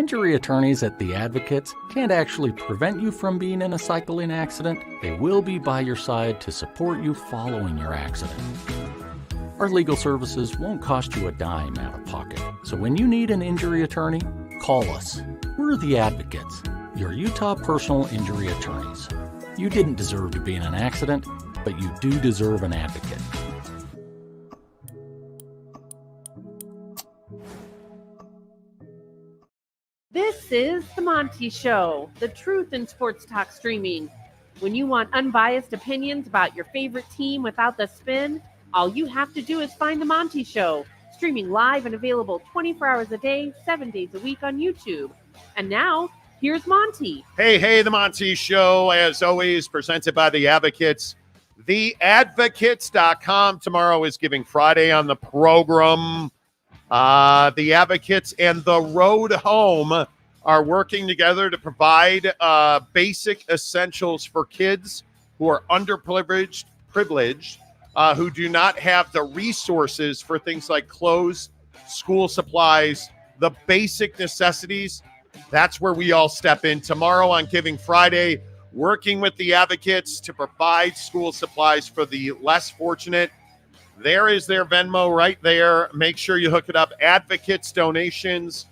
injury attorneys at The Advocates can't actually prevent you from being in a cycling accident, they will be by your side to support you following your accident. Our legal services won't cost you a dime out of pocket. So when you need an injury attorney, call us. We're The Advocates, your Utah personal injury attorneys. You didn't deserve to be in an accident, but you do deserve an advocate. This is the Monty Show, the truth in sports talk streaming. When you want unbiased opinions about your favorite team without the spin, all you have to do is find the Monty Show, streaming live and available 24 hours a day, 7 days a week on YouTube. And now, here's Monty. Hey, the Monty Show, as always, presented by The Advocates. TheAdvocates.com. Tomorrow is Giving Friday on the program. The Advocates and The Road Home are working together to provide basic essentials for kids who are underprivileged, who do not have the resources for things like clothes, school supplies, the basic necessities. That's where we all step in. Tomorrow on Giving Friday, working with The Advocates to provide school supplies for the less fortunate. There is their Venmo right there. Make sure you hook it up. Advocates donations,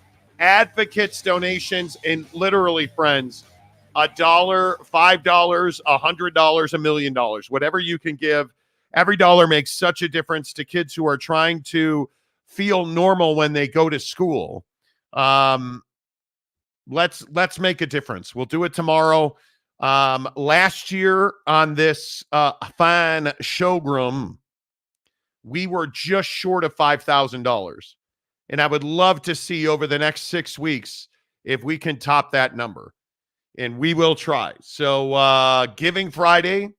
and literally, friends, $1, $5, $100, $1 million, whatever you can give. Every dollar makes such a difference to kids who are trying to feel normal when they go to school. Let's make a difference. We'll do it tomorrow. Last year on this fine showroom, we were just short of $5,000. And I would love to see over the next 6 weeks if we can top that number. And we will try. So Giving Friday,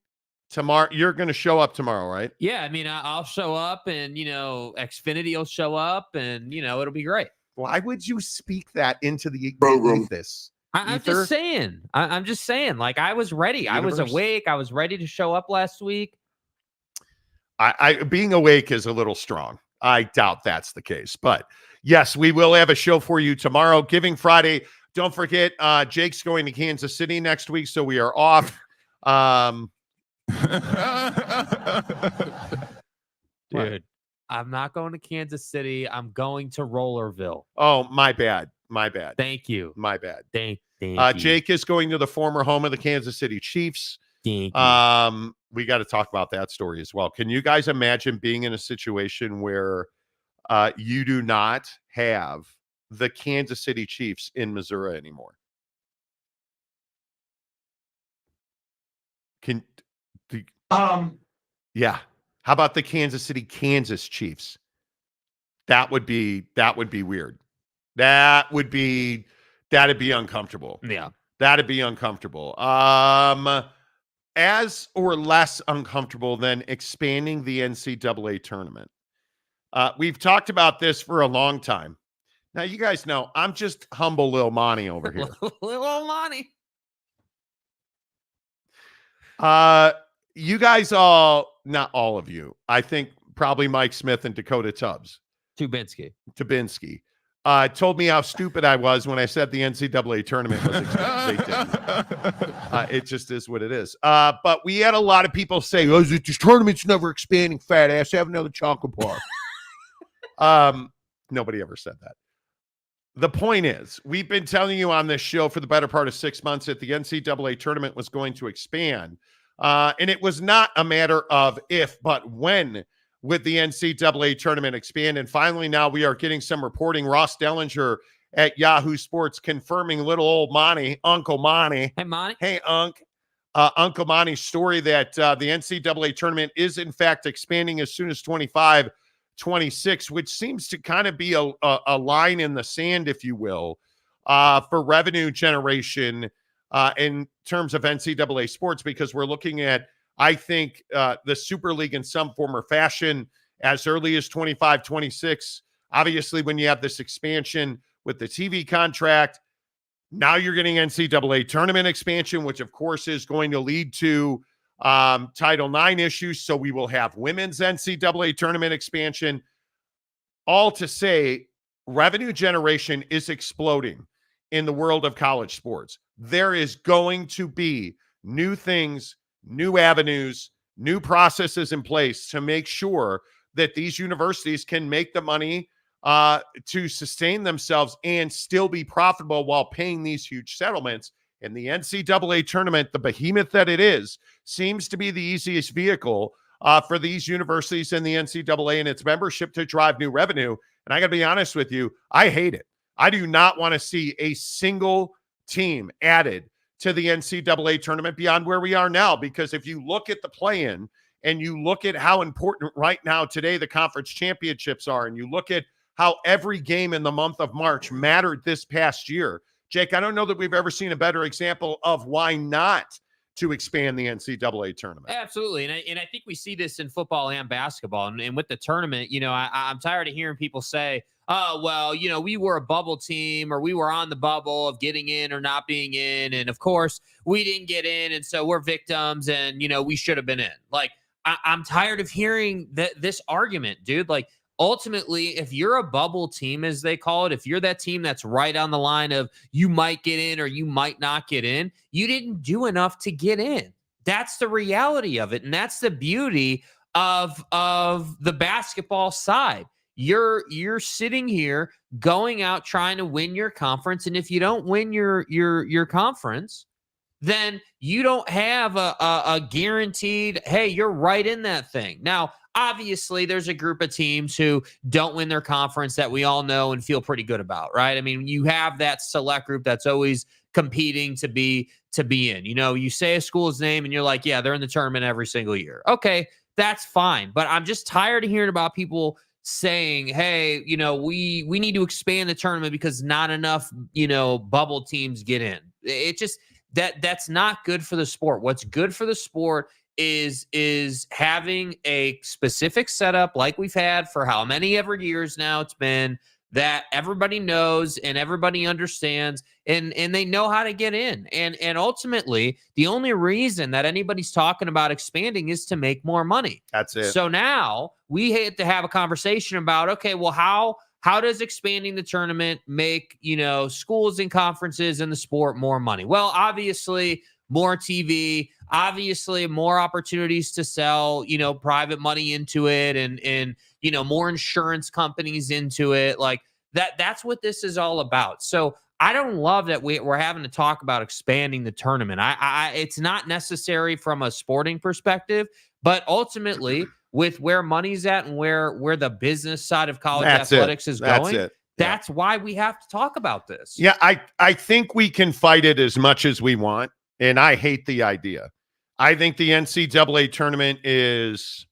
tomorrow, you're going to show up tomorrow, right? Yeah, I mean, I'll show up and, Xfinity will show up and, it'll be great. Why would you speak that into the program? I'm just saying. I'm just saying. Like, I was ready. I was awake. I was ready to show up last week. I being awake is a little strong. I doubt that's the case. But, yes, we will have a show for you tomorrow. Giving Friday. Don't forget, Jake's going to Kansas City next week, so we are off. Dude, I'm not going to Kansas City. I'm going to Rollerville. Oh, my bad. Thank you. My bad. Thank you. Jake is going to the former home of the Kansas City Chiefs. Thank you. We got to talk about that story as well. Can you guys imagine being in a situation where you do not have the Kansas City Chiefs in Missouri anymore? Yeah. How about the Kansas Chiefs? That would be weird. That'd be uncomfortable. Yeah. That'd be uncomfortable. As or less uncomfortable than expanding the NCAA tournament. We've talked about this for a long time. Now, you guys know I'm just humble Lil Monty over here. Lil Monty. You guys all, not all of you, I think probably Mike Smith and Dakota Tubinsky. Told me how stupid I was when I said the NCAA tournament was expanded. It just is what it is. But we had a lot of people say, this tournament's never expanding, fat ass. Have another chocolate bar. Nobody ever said that. The point is, we've been telling you on this show for the better part of 6 months that the NCAA tournament was going to expand. And it was not a matter of if, but when would the NCAA tournament expand. And finally, now we are getting some reporting. Ross Dellinger at Yahoo Sports confirming little old Monty, Uncle Monty. Hey, Monty. Hey, Uncle Monty's story that the NCAA tournament is, in fact, expanding as soon as 25, 26, which seems to kind of be a line in the sand, if you will, for revenue generation in terms of NCAA sports, because we're looking at, I think, the Super League in some form or fashion as early as 25, 26. Obviously, when you have this expansion with the TV contract, now you're getting NCAA tournament expansion, which, of course, is going to lead to Title IX issues. So we will have women's NCAA tournament expansion. All to say, revenue generation is exploding in the world of college sports. There is going to be new things, new avenues, new processes in place to make sure that these universities can make the money to sustain themselves and still be profitable while paying these huge settlements. And the NCAA tournament, the behemoth that it is, seems to be the easiest vehicle for these universities and the NCAA and its membership to drive new revenue. And I got to be honest with you, I hate it. I do not want to see a single team added to the NCAA tournament beyond where we are now, because if you look at the play-in and you look at how important right now today the conference championships are, and you look at how every game in the month of March mattered this past year, Jake, I don't know that we've ever seen a better example of why not to expand the NCAA tournament. Absolutely. And I think we see this in football and basketball. And with the tournament, I'm tired of hearing people say, oh, well, we were a bubble team, or we were on the bubble of getting in or not being in. And of course, we didn't get in. And so we're victims and, we should have been in. Like, I'm tired of hearing this argument, dude. Like, ultimately, if you're a bubble team, as they call it, if you're that team that's right on the line of you might get in or you might not get in, you didn't do enough to get in. That's the reality of it. And that's the beauty of the basketball side. You're sitting here going out trying to win your conference. And if you don't win your conference, then you don't have a guaranteed, hey, you're right in that thing. Now, obviously, there's a group of teams who don't win their conference that we all know and feel pretty good about, right? I mean, you have that select group that's always competing to be in. You say a school's name and you're like, yeah, they're in the tournament every single year. Okay, that's fine. But I'm just tired of hearing about people saying, hey, we need to expand the tournament because not enough, bubble teams get in. It just that's not good for the sport. What's good for the sport is having a specific setup like we've had for how many ever years now it's been, that everybody knows and everybody understands and they know how to get in. And ultimately, the only reason that anybody's talking about expanding is to make more money. That's it. So now we have to have a conversation about, okay, well, how does expanding the tournament make, schools and conferences and the sport more money? Well, obviously, more TV, obviously more opportunities to sell, private money into it and more insurance companies into it. Like that's what this is all about. So I don't love that we're having to talk about expanding the tournament. It's not necessary from a sporting perspective, but ultimately with where money's at and where the business side of college athletics is going, that's why we have to talk about this. Yeah, I think we can fight it as much as we want. And I hate the idea. I think the NCAA tournament it's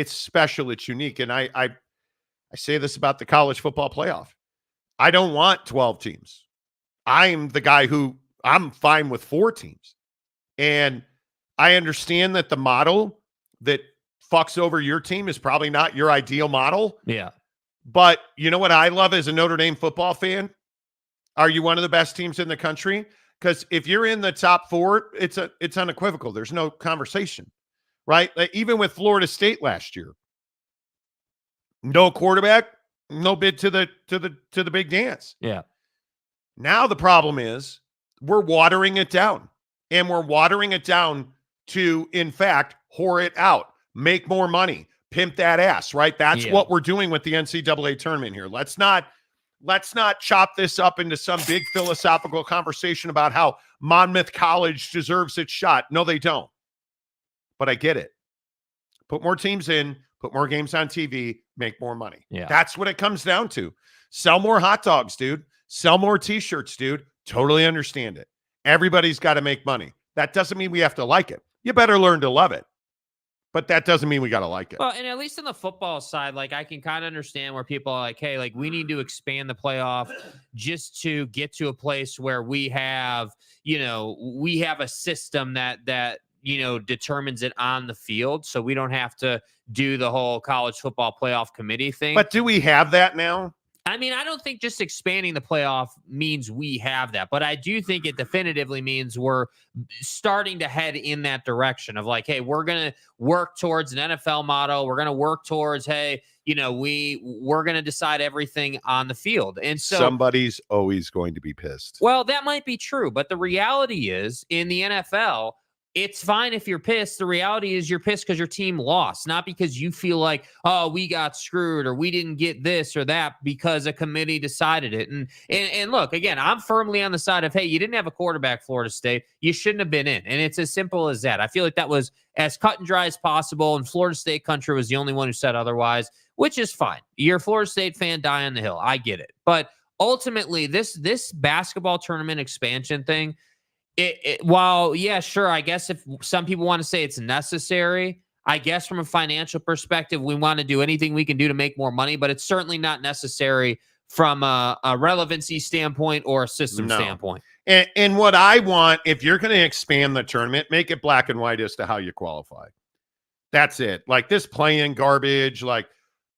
special. It's unique. And I say this about the college football playoff. I don't want 12 teams. I'm the guy I'm fine with 4 teams. And I understand that the model that fucks over your team is probably not your ideal model. Yeah. But you know what I love as a Notre Dame football fan? Are you one of the best teams in the country? Because if you're in the top 4, it's unequivocal. There's no conversation, right? Like even with Florida State last year, no quarterback, no bid to the big dance. Yeah. Now the problem is we're watering it down, and we're watering it down to, in fact, whore it out, make more money, pimp that ass, right? That's what we're doing with the NCAA tournament here. Let's not chop this up into some big philosophical conversation about how Monmouth College deserves its shot. No, they don't. But I get it. Put more teams in, put more games on TV, make more money. Yeah. That's what it comes down to. Sell more hot dogs, dude. Sell more T-shirts, dude. Totally understand it. Everybody's got to make money. That doesn't mean we have to like it. You better learn to love it. But that doesn't mean we got to like it. Well, and at least on the football side, like I can kind of understand where people are like, hey, like we need to expand the playoff just to get to a place where we have a system that determines it on the field. So we don't have to do the whole college football playoff committee thing. But do we have that now? I mean, I don't think just expanding the playoff means we have that, but I do think it definitively means we're starting to head in that direction of like, hey, we're going to work towards an NFL model. We're going to work towards, hey, we're going to decide everything on the field. And so somebody's always going to be pissed. Well, that might be true, but the reality is in the NFL, it's fine if you're pissed. The reality is you're pissed because your team lost, not because you feel like, oh, we got screwed or we didn't get this or that because a committee decided it. And look, again, I'm firmly on the side of, hey, you didn't have a quarterback, Florida State. You shouldn't have been in. And it's as simple as that. I feel like that was as cut and dry as possible. And Florida State country was the only one who said otherwise, which is fine. You're a Florida State fan, die on the hill. I get it. But ultimately, this basketball tournament expansion thing, while, yeah, sure, I guess if some people want to say it's necessary, I guess from a financial perspective, we want to do anything we can do to make more money, but it's certainly not necessary from a relevancy standpoint or a system standpoint. And what I want, if you're going to expand the tournament, make it black and white as to how you qualify. That's it. Like this play-in garbage, like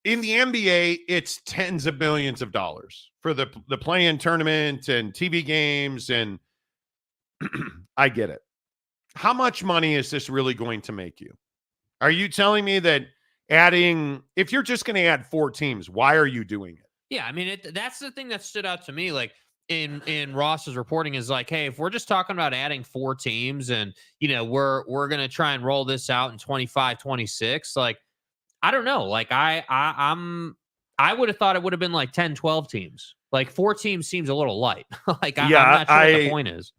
in the NBA, it's tens of millions of dollars for the play-in tournament and TV games, and I get it. How much money is this really going to make you? Are you telling me that if you're just going to add 4 teams, why are you doing it? Yeah, I mean, that's the thing that stood out to me. Like in Ross's reporting is like, hey, if we're just talking about adding 4 teams and, we're going to try and roll this out in 25, 26, like, I don't know. Like I would have thought it would have been like 10, 12 teams. Like 4 teams seems a little light. Like, I'm not sure what the point is.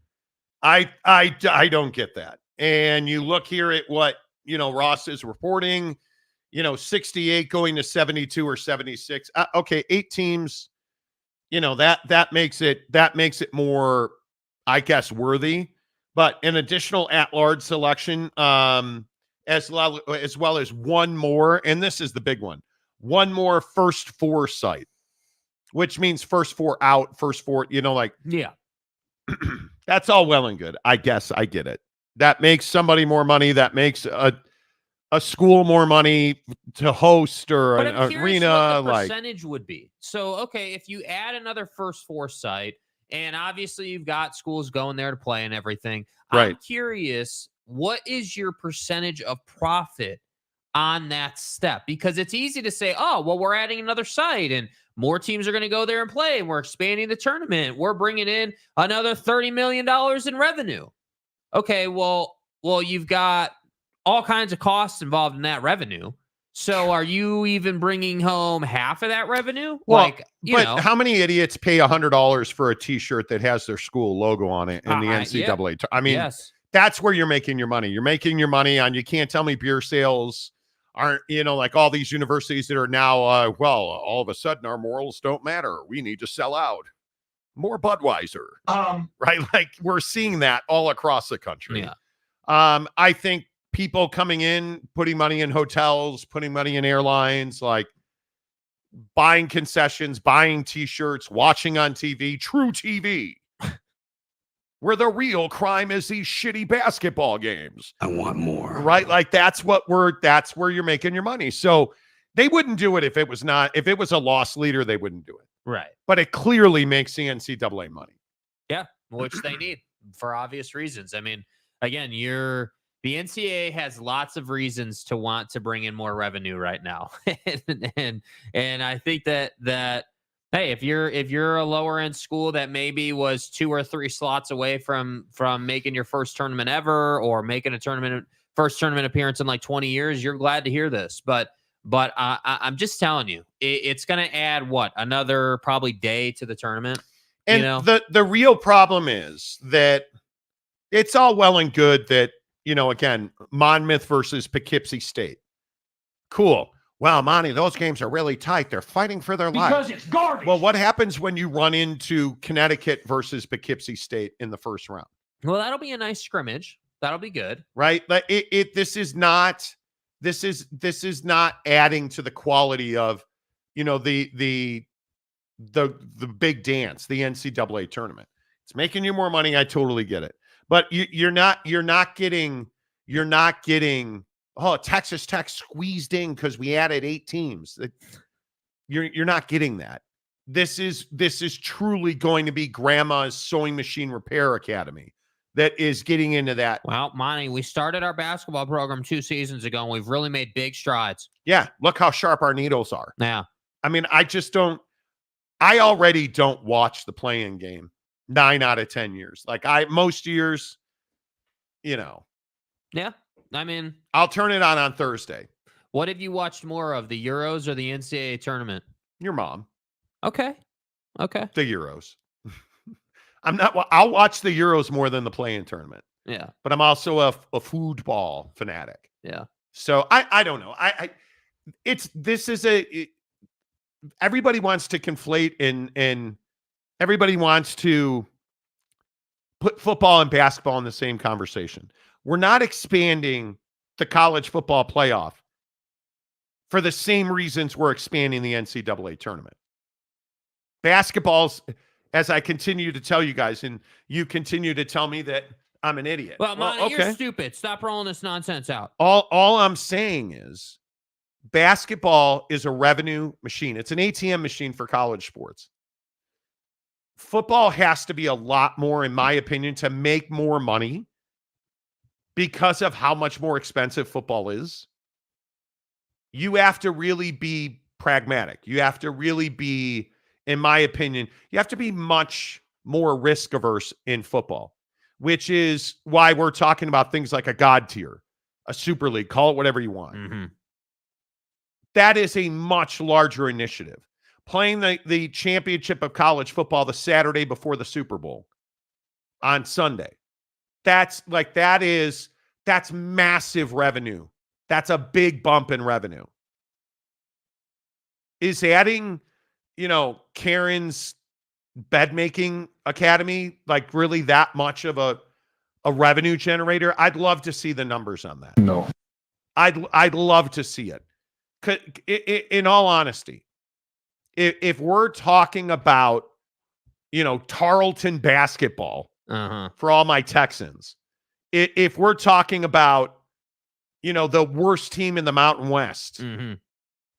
I don't get that. And you look here at what, Ross is reporting, 68 going to 72 or 76. Okay, 8 teams, that makes it more, I guess, worthy. But an additional at-large selection, as well as one more, and this is the big one more first 4 site, which means first 4 out, first 4, yeah. That's all well and good. I guess I get it. That makes somebody more money. That makes a school more money to host or but an arena. What the percentage would be. So, okay, if you add another first 4 site, and obviously you've got schools going there to play and everything. Right. I'm curious, what is your percentage of profit on that step? Because it's easy to say, oh, well, we're adding another site and more teams are going to go there and play, and we're expanding the tournament. We're bringing in another $30 million in revenue. Okay, well, you've got all kinds of costs involved in that revenue. So are you even bringing home half of that revenue? Well, how many idiots pay $100 for a T-shirt that has their school logo on it in the NCAA? Yeah. I mean, yes. That's where you're making your money. You're making your money on, you can't tell me beer sales aren't, like all these universities that are now, all of a sudden our morals don't matter. We need to sell out. More Budweiser. Right? Like we're seeing that all across the country. Yeah. I think people coming in, putting money in hotels, putting money in airlines, like buying concessions, buying T-shirts, watching on TV, true TV. Where the real crime is these shitty basketball games. I want more. Right? Like that's where you're making your money. So they wouldn't do it if it was a loss leader, they wouldn't do it. Right. But it clearly makes the NCAA money. Yeah, which they need for obvious reasons. I mean, again, the NCAA has lots of reasons to want to bring in more revenue right now. and I think that hey, if you're a lower end school that maybe was 2 or 3 slots away from making your first tournament ever or making first tournament appearance in like 20 years, you're glad to hear this. But I'm just telling you, it's going to add another probably day to the tournament. And the real problem is that it's all well and good that, again, Monmouth versus Poughkeepsie State. Cool. Well, Monty, those games are really tight. They're fighting for their lives. Because it's garbage. Well, what happens when you run into Connecticut versus Poughkeepsie State in the first round? Well, that'll be a nice scrimmage. That'll be good. Right? Like this is not adding to the quality of, the big dance, the NCAA tournament. It's making you more money. I totally get it. But you're not getting Texas Tech squeezed in because we added 8 teams. You're not getting that. This is truly going to be grandma's sewing machine repair academy that is getting into that. Well, Monty, we started our basketball program 2 seasons ago, and we've really made big strides. Yeah, look how sharp our needles are. Yeah. I mean, I already don't watch the playing game 9 out of 10 years. Like most years, Yeah. I mean, I'll turn it on Thursday. what have you watched more of, the Euros or the NCAA tournament? Your mom. Okay. The Euros. I'll watch the Euros more than the play-in tournament. Yeah. But I'm also a football fanatic. Yeah. So I don't know. Everybody wants to conflate and everybody wants to put football and basketball in the same conversation. We're not expanding the college football playoff for the same reasons we're expanding the NCAA tournament. Basketball's, as I continue to tell you guys, and you continue to tell me that I'm an idiot. Well, Monty, you're stupid. Stop rolling this nonsense out. All I'm saying is basketball is a revenue machine. It's an ATM machine for college sports. Football has to be a lot more, in my opinion, to make more money because of how much more expensive football is. You have to really be pragmatic. You have to really be, in my opinion, you have to be much more risk averse in football, which is why we're talking about things like a God tier, a Super League, call it whatever you want. Mm-hmm. That is a much larger initiative. Playing the championship of college football the Saturday before the Super Bowl on Sunday. That's massive revenue. That's a big bump in revenue. Is adding, Karen's bed making academy like really that much of a revenue generator? I'd love to see the numbers on that. No. I'd love to see it. In all honesty, if we're talking about, Tarleton basketball for all my Texans, if we're talking about, the worst team in the Mountain West, and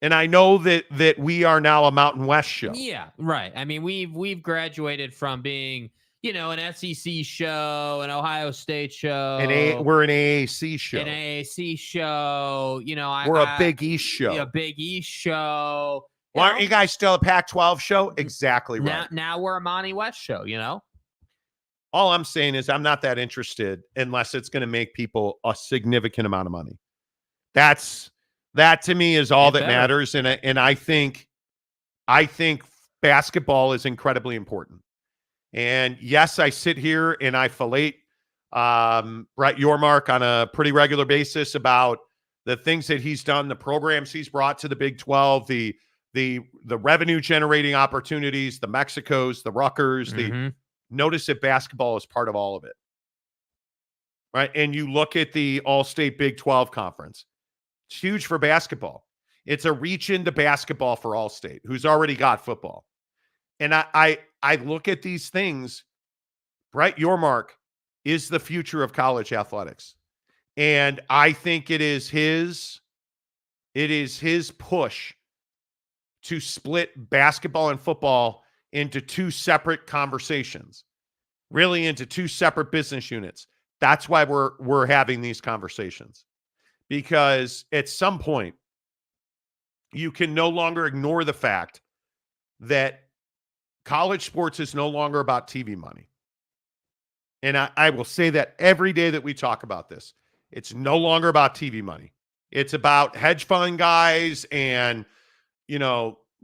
I know that we are now a Mountain West show. Yeah, right. I mean, we've graduated from being, an SEC show, an Ohio State show. We're an AAC show. We're a Big East show. A Big East show. Why aren't you guys still a Pac-12 show? Exactly right. Now we're a Monty West show, All I'm saying is I'm not that interested unless it's going to make people a significant amount of money. That to me is all that matters. And I think basketball is incredibly important. And yes, I sit here and I fillet Brett Yormark on a pretty regular basis about the things that he's done, the programs he's brought to the Big 12, the revenue generating opportunities, the Mexicos, the Rutgers, notice that basketball is part of all of it. Right. And you look at the All-State Big 12 conference. It's huge for basketball. It's a reach into basketball for All-State, who's already got football. And I look at these things. Brett Yormark is the future of college athletics. And I think it is his push to split basketball and football into two separate conversations, really into two separate business units. That's why we're having these conversations, because at some point you can no longer ignore the fact that college sports is no longer about TV money. And I will say that every day that we talk about this. It's no longer about TV money. It's about hedge fund guys and,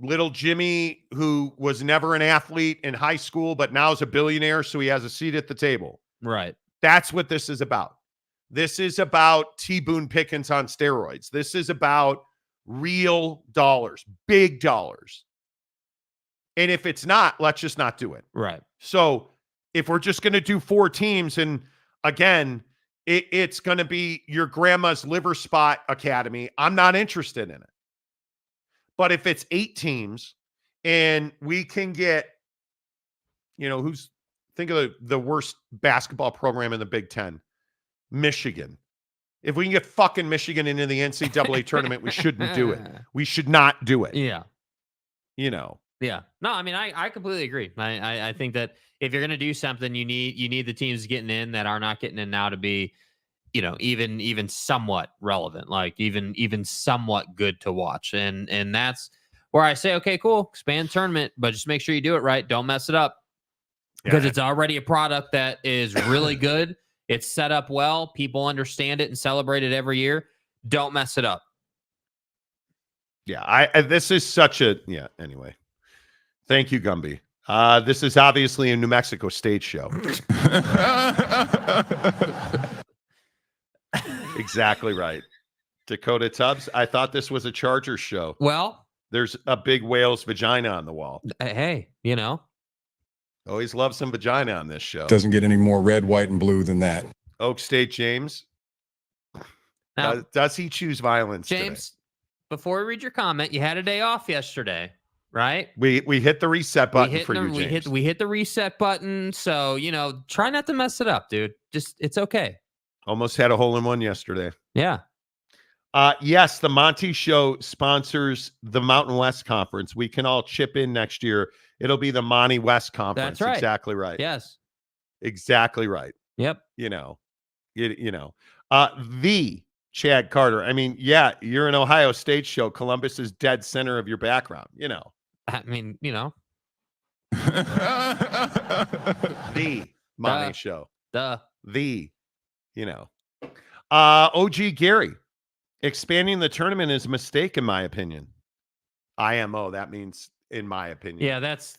little Jimmy, who was never an athlete in high school, but now is a billionaire, so he has a seat at the table. Right. That's what this is about. This is about T. Boone Pickens on steroids. This is about real dollars, big dollars. And if it's not, let's just not do it. Right. So if we're just going to do 4 teams, and again, it's going to be your grandma's liver spot academy, I'm not interested in it. But if it's 8 teams and we can get, think of the worst basketball program in the Big Ten, Michigan. If we can get fucking Michigan into the NCAA tournament, we shouldn't do it. We should not do it. Yeah. Yeah. No, I mean, I completely agree. I think that if you're going to do something, you need the teams getting in that are not getting in now to be, even somewhat relevant, like even somewhat good to watch. And that's where I say, okay, cool, expand tournament, but just make sure you do it right. Don't mess it up, because it's already a product that is really good. It's set up well. People understand it and celebrate it every year. Don't mess it up. Yeah, this is such a anyway. Thank you, Gumby. This is obviously a New Mexico State show. Exactly right. Dakota Tubbs, I thought this was a Chargers show. Well, there's a big whale's vagina on the wall. Hey, Always love some vagina on this show. Doesn't get any more red, white, and blue than that. Oak State James. Now, does he choose violence James, today? Before we read your comment, you had a day off yesterday, right? We hit the reset button for you, James. We hit the reset button. So, try not to mess it up, dude. It's okay. Almost had a hole-in-one yesterday. Yeah. Yes, the Monty Show sponsors the Mountain West Conference. We can all chip in next year. It'll be the Monty West Conference. That's right. Exactly right. Yes. Exactly right. Yep. The Chad Carter. I mean, yeah, you're an Ohio State show. Columbus is dead center of your background. I mean, the Monty Show. OG Gary. Expanding the tournament is a mistake, in my opinion. IMO, that means in my opinion. Yeah, that's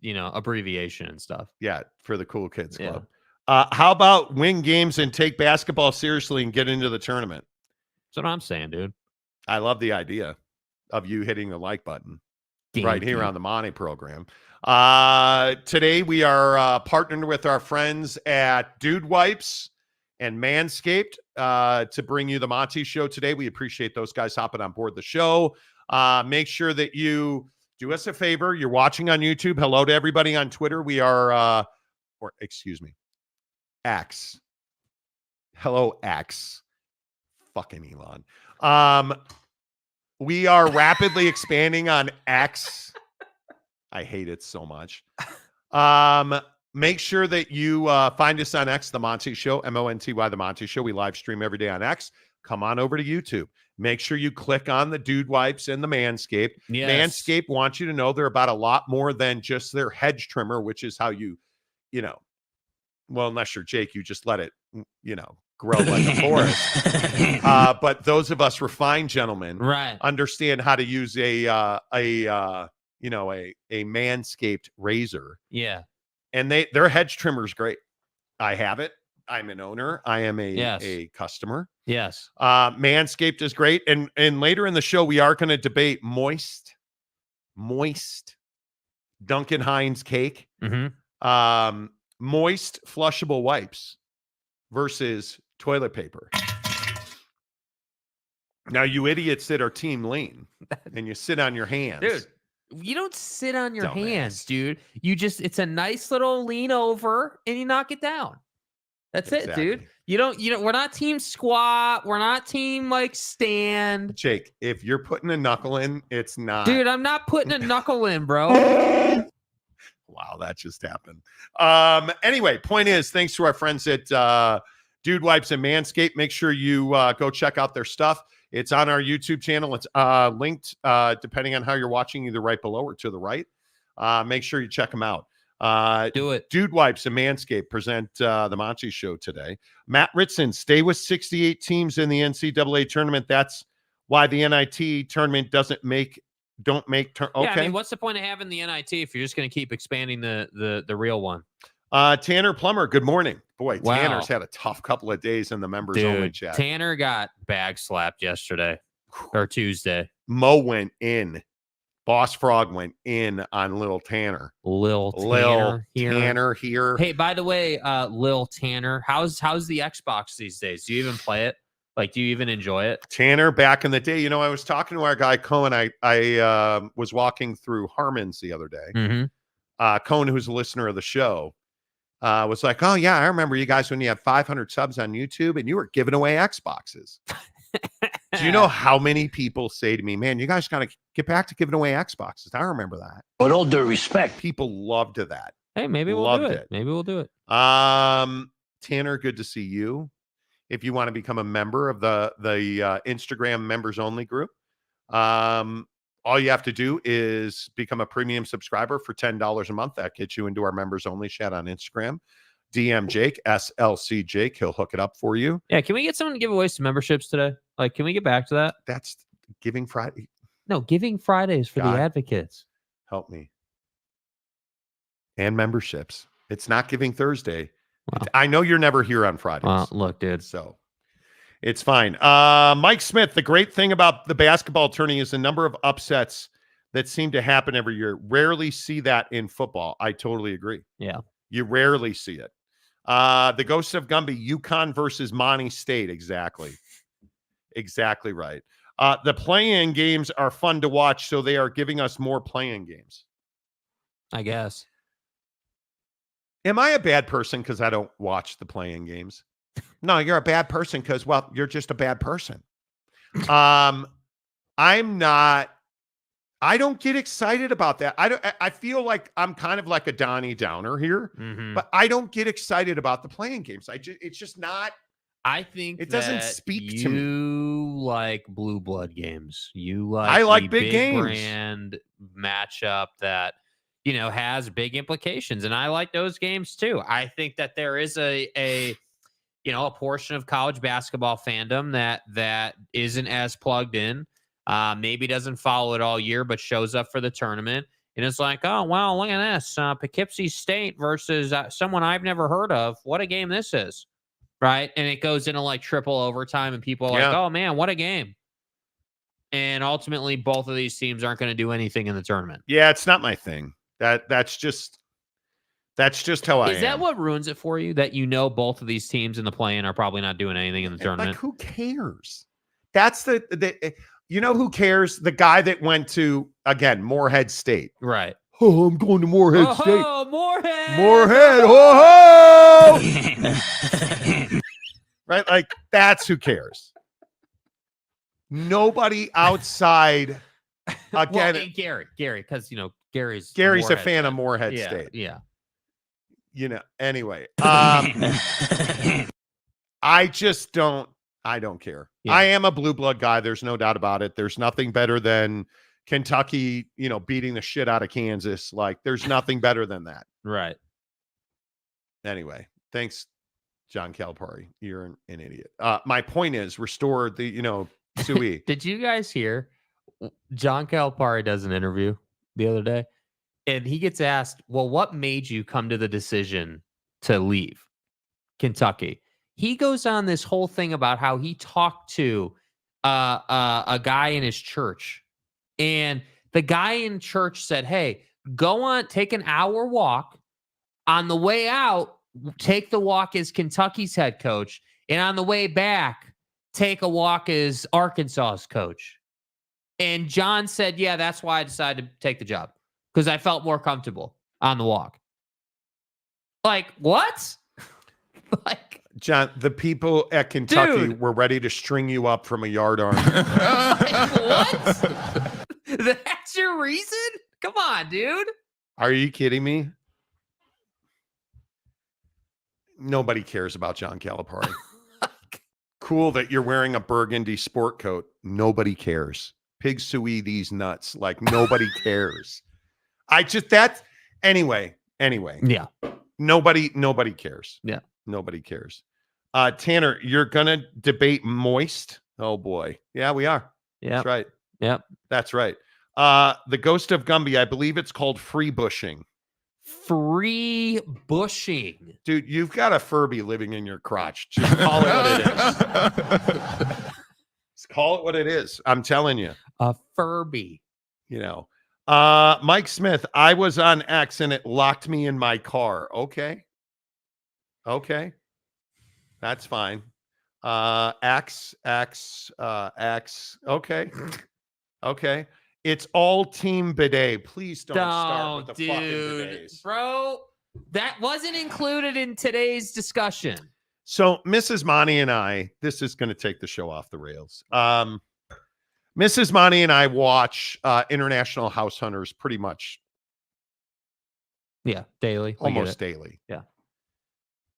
abbreviation and stuff. Yeah, for the Cool Kids Club. How about win games and take basketball seriously and get into the tournament? That's what I'm saying, dude. I love the idea of you hitting the like button right here on the Monty program. Today we are partnered with our friends at Dude Wipes and Manscaped to bring you the Monty Show today. We appreciate those guys hopping on board the show. Make sure that you do us a favor. You're watching on YouTube. Hello to everybody on Twitter. We are, X. Hello, X. Fucking Elon. We are rapidly expanding on X. I hate it so much. Make sure that you find us on X, The Monty Show, MONTY, The Monty Show. We live stream every day on X. Come on over to YouTube. Make sure you click on the Dude Wipes and the Manscaped. Yes. Manscaped wants you to know they're about a lot more than just their hedge trimmer, which is how well, unless you're Jake, you just let it, grow like a forest. But those of us refined gentlemen understand how to use a Manscaped razor. Yeah. And their hedge trimmer is great. I have it. I'm an owner. I am a customer. Yes. Manscaped is great. And later in the show, we are going to debate moist Duncan Hines cake. Mm-hmm. Moist flushable wipes versus toilet paper. Now, you idiots that are team lean and you sit on your hands. Dude, you don't sit on your hands, dude. It's a nice little lean over and you knock it down. That's it, dude. You don't, we're not team squat. We're not team stand. Jake, if you're putting a knuckle in, it's not. Dude, I'm not putting a knuckle in, bro. Wow, that just happened. Anyway, point is, thanks to our friends at Dude Wipes and Manscaped. Make sure you go check out their stuff. It's on our YouTube channel. It's linked, depending on how you're watching, either right below or to the right. Make sure you check them out. Do it. Dude Wipes and Manscaped present the Monty Show today. Matt Ritson, stay with 68 teams in the NCAA tournament. That's why the NIT tournament don't make okay. Yeah, I mean, what's the point of having the NIT if you're just going to keep expanding the real one? Tanner Plummer, good morning. Boy, Wow. Tanner's had a tough couple of days in the members only chat. Tanner got bag slapped yesterday or Tuesday. Mo went in. Boss Frog went in on Lil Tanner. Lil Tanner here. Hey, by the way, Lil Tanner, how's the Xbox these days? Do you even play it? Like, do you even enjoy it? Tanner, back in the day, I was talking to our guy Cohen. I was walking through Harmon's the other day. Mm-hmm. Cohen, who's a listener of the show, was like, "Oh yeah, I remember you guys when you had 500 subs on YouTube and you were giving away Xboxes." Do you know how many people say to me, man, you guys got to get back to giving away Xboxes? I remember that. With all due respect. People loved that. Hey, maybe we'll do it. Maybe we'll do it. Tanner, good to see you. If you want to become a member of the Instagram members only group, all you have to do is become a premium subscriber for $10 a month. That gets you into our members only chat on Instagram. DM Jake, SLC Jake. He'll hook it up for you. Yeah. Can we get someone to give away some memberships today? Like, can we get back to that? That's Giving Friday. No, Giving Fridays for the advocates. Help me. And memberships. It's not Giving Thursday. Wow. I know you're never here on Fridays. Well, look, dude. So it's fine. Mike Smith, the great thing about the basketball tourney is the number of upsets that seem to happen every year. Rarely see that in football. I totally agree. Yeah. You rarely see it. The Ghost of Gumby, UConn versus Monty State. Exactly. Exactly right. The play-in games are fun to watch, so they are giving us more play-in games. I guess. Am I a bad person because I don't watch the play-in games? No, you're a bad person because, well, you're just a bad person. I'm not. I don't get excited about that. I feel like I'm kind of like a Donnie Downer here, but I don't get excited about the play-in games. It's just not. I think it doesn't speak to me. You like blue blood games. You like I like big games. Brand matchup that has big implications, and I like those games too. I think that there is a portion of college basketball fandom that isn't as plugged in. Maybe doesn't follow it all year, but shows up for the tournament. And it's like, oh, wow, look at this. Poughkeepsie State versus someone I've never heard of. What a game this is. Right? And it goes into like triple overtime, and people are like, oh, man, what a game. And ultimately, both of these teams aren't going to do anything in the tournament. Yeah, it's not my thing. That's just how I am. Is that what ruins it for you? That both of these teams in the play-in are probably not doing anything in the tournament? Like, who cares? That's who cares? The guy that went to, again, Morehead State. Right. Oh, I'm going to Morehead State. Oh, Morehead. Morehead. Oh, right? Like, that's who cares. Nobody outside. Again, and Gary, because Gary's a fan of Morehead State. Yeah. Anyway. I don't care. Yeah. I am a blue blood guy. There's no doubt about it. There's nothing better than Kentucky, beating the shit out of Kansas. Like, there's nothing better than that. Right. Anyway, thanks, John Calipari. You're an idiot. My point is, restore the, Sui. Did you guys hear John Calipari does an interview the other day, and he gets asked, well, what made you come to the decision to leave Kentucky? He goes on this whole thing about how he talked to a guy in his church, and the guy in church said, hey, take an hour walk. On the way out, take the walk as Kentucky's head coach. And on the way back, take a walk as Arkansas's coach. And John said, yeah, that's why I decided to take the job, because I felt more comfortable on the walk. Like, what? Like, John, the people at Kentucky were ready to string you up from a yard arm. Like, what? That's your reason? Come on, dude. Are you kidding me? Nobody cares about John Calipari. Cool that you're wearing a burgundy sport coat. Nobody cares. Pig Sui these nuts. Like, nobody cares. Anyway. Yeah. Nobody cares. Yeah. Nobody cares. Tanner, you're going to debate moist? Oh, boy. Yeah, we are. Yeah. That's right. Yep. That's right. The Ghost of Gumby, I believe it's called free bushing. Free bushing. Dude, you've got a Furby living in your crotch. Just call it what it is. Just call it what it is. I'm telling you. A Furby. Mike Smith, I was on X and it locked me in my car. Okay. That's fine. X. Okay. It's all team bidet. Please don't start with the fucking bidets. Bro, that wasn't included in today's discussion. So Mrs. Monty and I, this is going to take the show off the rails. Mrs. Monty and I watch International House Hunters pretty much daily. almost daily. Yeah.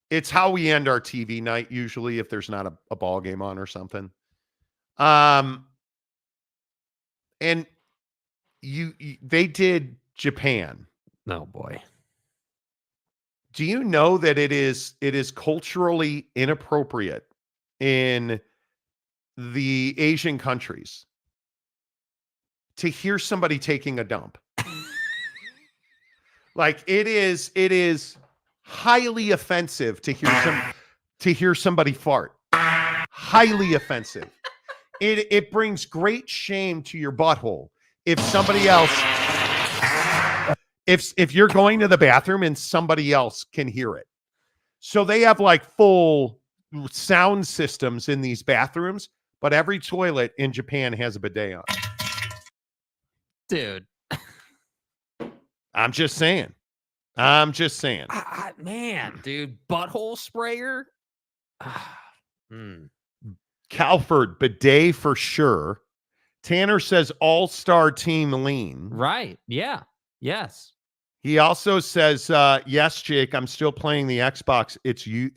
It's how we end our TV night usually if there's not a ball game on or something. And they did Japan. Oh boy. Do you know that it is culturally inappropriate in the Asian countries to hear somebody taking a dump? Like it is highly offensive to hear somebody fart. Highly offensive. It brings great shame to your butthole if somebody else, if you're going to the bathroom and somebody else can hear it. So they have like full sound systems in these bathrooms, but every toilet in Japan has a bidet on. Dude. I'm just saying. Man, dude, butthole sprayer. Calford, bidet for sure. Tanner says all-star team lean. Right. Yeah. Yes. He also says, yes, Jake, I'm still playing the Xbox.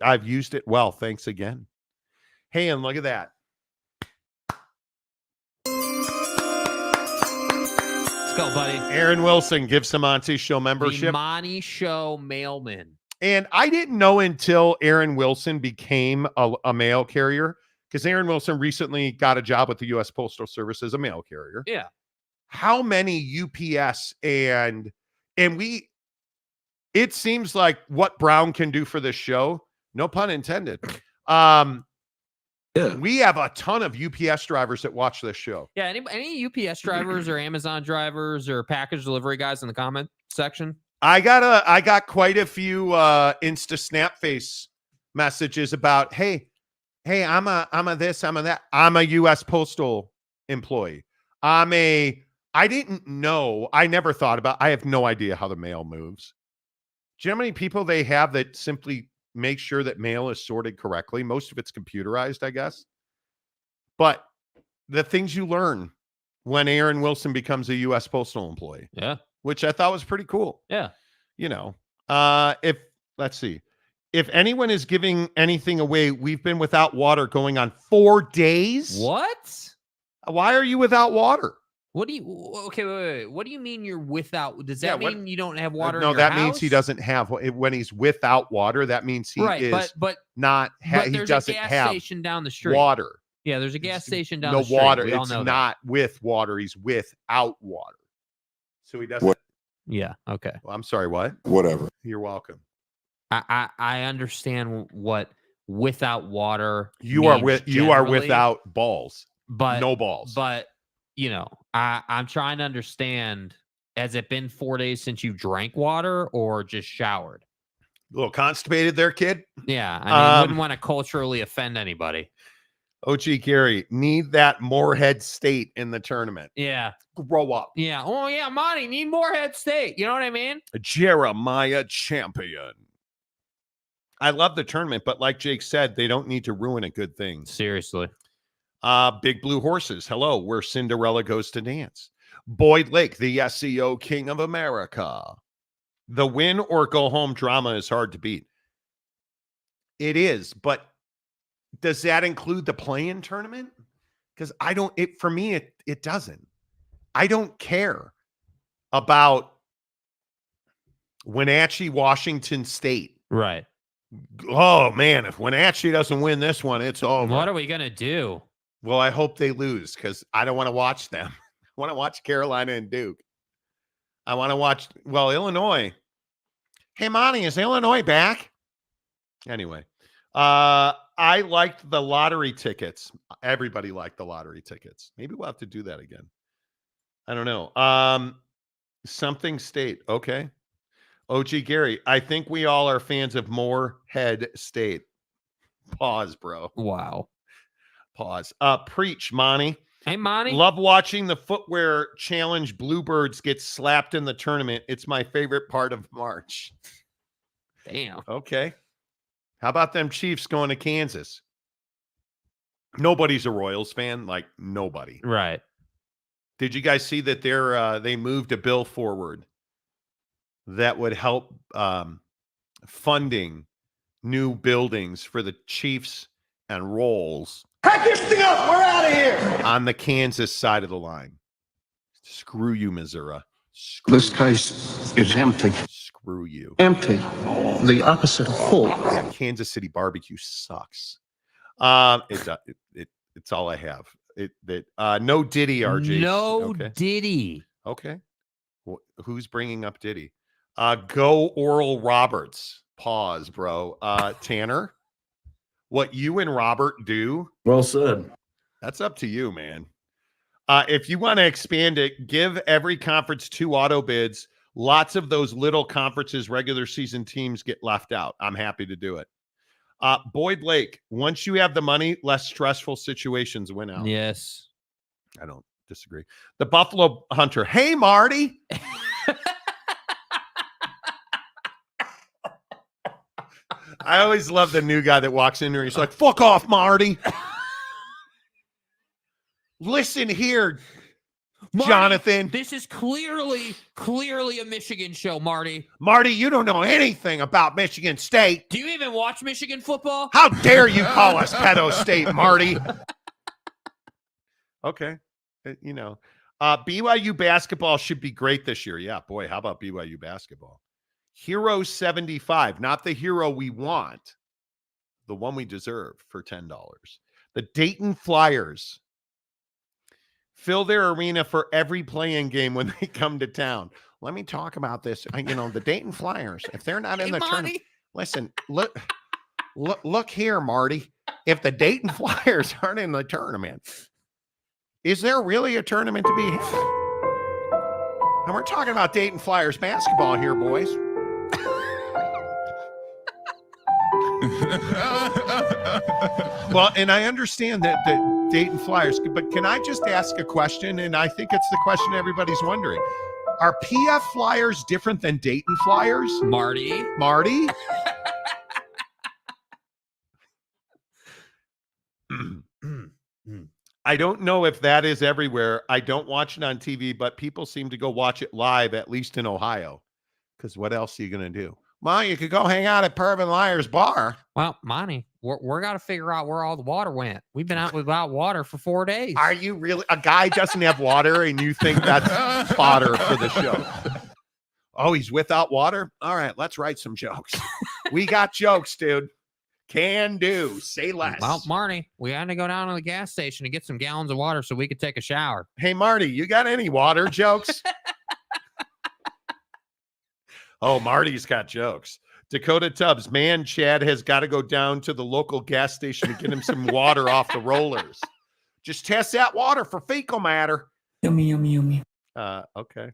I've used it well. Thanks again. Hey, and look at that. Let's go, buddy. Aaron Wilson gives some Monty Show membership. The Monty Show mailman. And I didn't know until Aaron Wilson became a mail carrier, because Aaron Wilson recently got a job with the U.S. Postal Service as a mail carrier. Yeah. How many UPS and it seems like what Brown can do for this show, no pun intended. We have a ton of UPS drivers that watch this show. Yeah. Any UPS drivers or Amazon drivers or package delivery guys in the comment section? I got quite a few Insta Snapface messages about, hey, I'm a this, I'm a that. I'm a U.S. Postal employee. I didn't know. I never thought about. I have no idea how the mail moves. Do you know how many people they have that simply make sure that mail is sorted correctly? Most of it's computerized, I guess. But the things you learn when Aaron Wilson becomes a U.S. Postal employee. Yeah. Which I thought was pretty cool. Yeah. You know, let's see. If anyone is giving anything away, we've been without water going on 4 days. What? Why are you without water? What do you, okay, wait. What do you mean you're without, does that mean you don't have water in No, your that house? means he doesn't have, when he's without water, that means he is but not, he doesn't a gas have station down the street. water. Yeah, there's a gas station down the No street. water. We all It's know not with water. He's without water. So he doesn't. Yeah, okay. Well, I'm sorry, what? Whatever. You're welcome. I understand what without water You are generally, without balls. but no balls. But you know, I'm trying to understand, has it been 4 days since you drank water or just showered? A little constipated there, kid. Yeah, I mean, wouldn't want to culturally offend anybody. OG Gary, need that Moorhead State in the tournament. Yeah. Grow up. Yeah. Oh, yeah, Monty, need Moorhead State. You know what I mean? Jeremiah Champion. I love the tournament, but like Jake said, they don't need to ruin a good thing. Seriously. Big Blue Horses. Hello, where Cinderella goes to dance. Boyd Lake, the SEO King of America. The win or go home drama is hard to beat. It is, but does that include the play-in tournament? Because for me, it doesn't. I don't care about Wenatchee, Washington State. Right. Oh, man, if Wenatchee doesn't win this one, it's over. What are we going to do? Well, I hope they lose because I don't want to watch them. I want to watch Carolina and Duke. I want to watch, Illinois. Hey, Monty, is Illinois back? Anyway, I liked the lottery tickets. Everybody liked the lottery tickets. Maybe we'll have to do that again. I don't know. Something State. Okay. OG Gary, I think we all are fans of Moorhead State. Pause, bro. Wow. Pause. Preach, Monty. Hey, Monty. Love watching the footwear challenge Bluebirds get slapped in the tournament. It's my favorite part of March. Damn. Okay. How about them Chiefs going to Kansas? Nobody's a Royals fan. Like, nobody. Right. Did you guys see that they moved a bill forward that would help funding new buildings for the Chiefs and Rolls? Pack this thing up. We're out of here. On the Kansas side of the line. Screw you, Missouri. This case is empty. Screw you. Empty. The opposite of full. Yeah, Kansas City barbecue sucks. It's all I have. No Diddy, RJ. No okay. Diddy. Okay. Who's bringing up Diddy? Go Oral Roberts. Pause, bro. Tanner, what you and Robert do? Well said. That's up to you, man. If you want to expand it, give every conference 2 auto bids. Lots of those little conferences, regular season teams get left out. I'm happy to do it. Boyd Lake, once you have the money, less stressful situations win out. Yes. I don't disagree. The Buffalo Hunter. Hey, Marty. I always love the new guy that walks in here. He's like, fuck off, Marty. Listen here, Marty, Jonathan. This is clearly a Michigan show, Marty. Marty, you don't know anything about Michigan State. Do you even watch Michigan football? How dare you call us pedo state, Marty? Okay. BYU basketball should be great this year. Yeah, boy, how about BYU basketball? Hero 75, not the hero we want, the one we deserve for $10. The Dayton Flyers fill their arena for every play-in game when they come to town. Let me talk about this. The Dayton Flyers, if they're not in the tournament, listen, look here, Marty. If the Dayton Flyers aren't in the tournament, is there really a tournament to be had? And we're talking about Dayton Flyers basketball here, boys. Well, and I understand that the Dayton Flyers, but can I just ask a question? And I think it's the question everybody's wondering. Are PF Flyers different than Dayton Flyers? Marty? I don't know if that is everywhere. I don't watch it on TV, but people seem to go watch it live, at least in Ohio. Because what else are you going to do? Well, you could go hang out at Pervin Liar's bar. Well, Monty, we're got to figure out where all the water went. We've been out without water for 4 days. Are you really? A guy doesn't have water and you think that's fodder for the show? Oh, he's without water? All right, let's write some jokes. We got jokes, dude. Can do. Say less. Well, Marty, we had to go down to the gas station to get some gallons of water so we could take a shower. Hey, Marty, you got any water jokes? Oh, Marty's got jokes. Dakota Tubbs, man, Chad has got to go down to the local gas station to get him some water off the rollers. Just test that water for fecal matter. Yummy, yummy, yummy. Okay.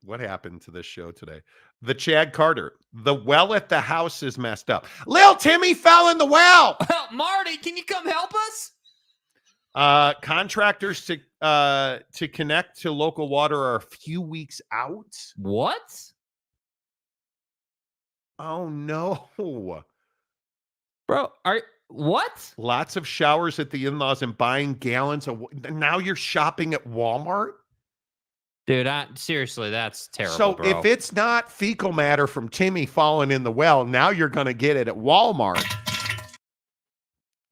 What happened to this show today? The Chad Carter. The well at the house is messed up. Lil Timmy fell in the well. Marty, can you come help us? Contractors to connect to local water are a few weeks out. What? Oh no. Bro, what? Lots of showers at the in-laws and buying gallons of. Now you're shopping at Walmart? Dude, seriously, that's terrible. So bro. if it's not fecal matter from Timmy falling in the well, now you're going to get it at Walmart.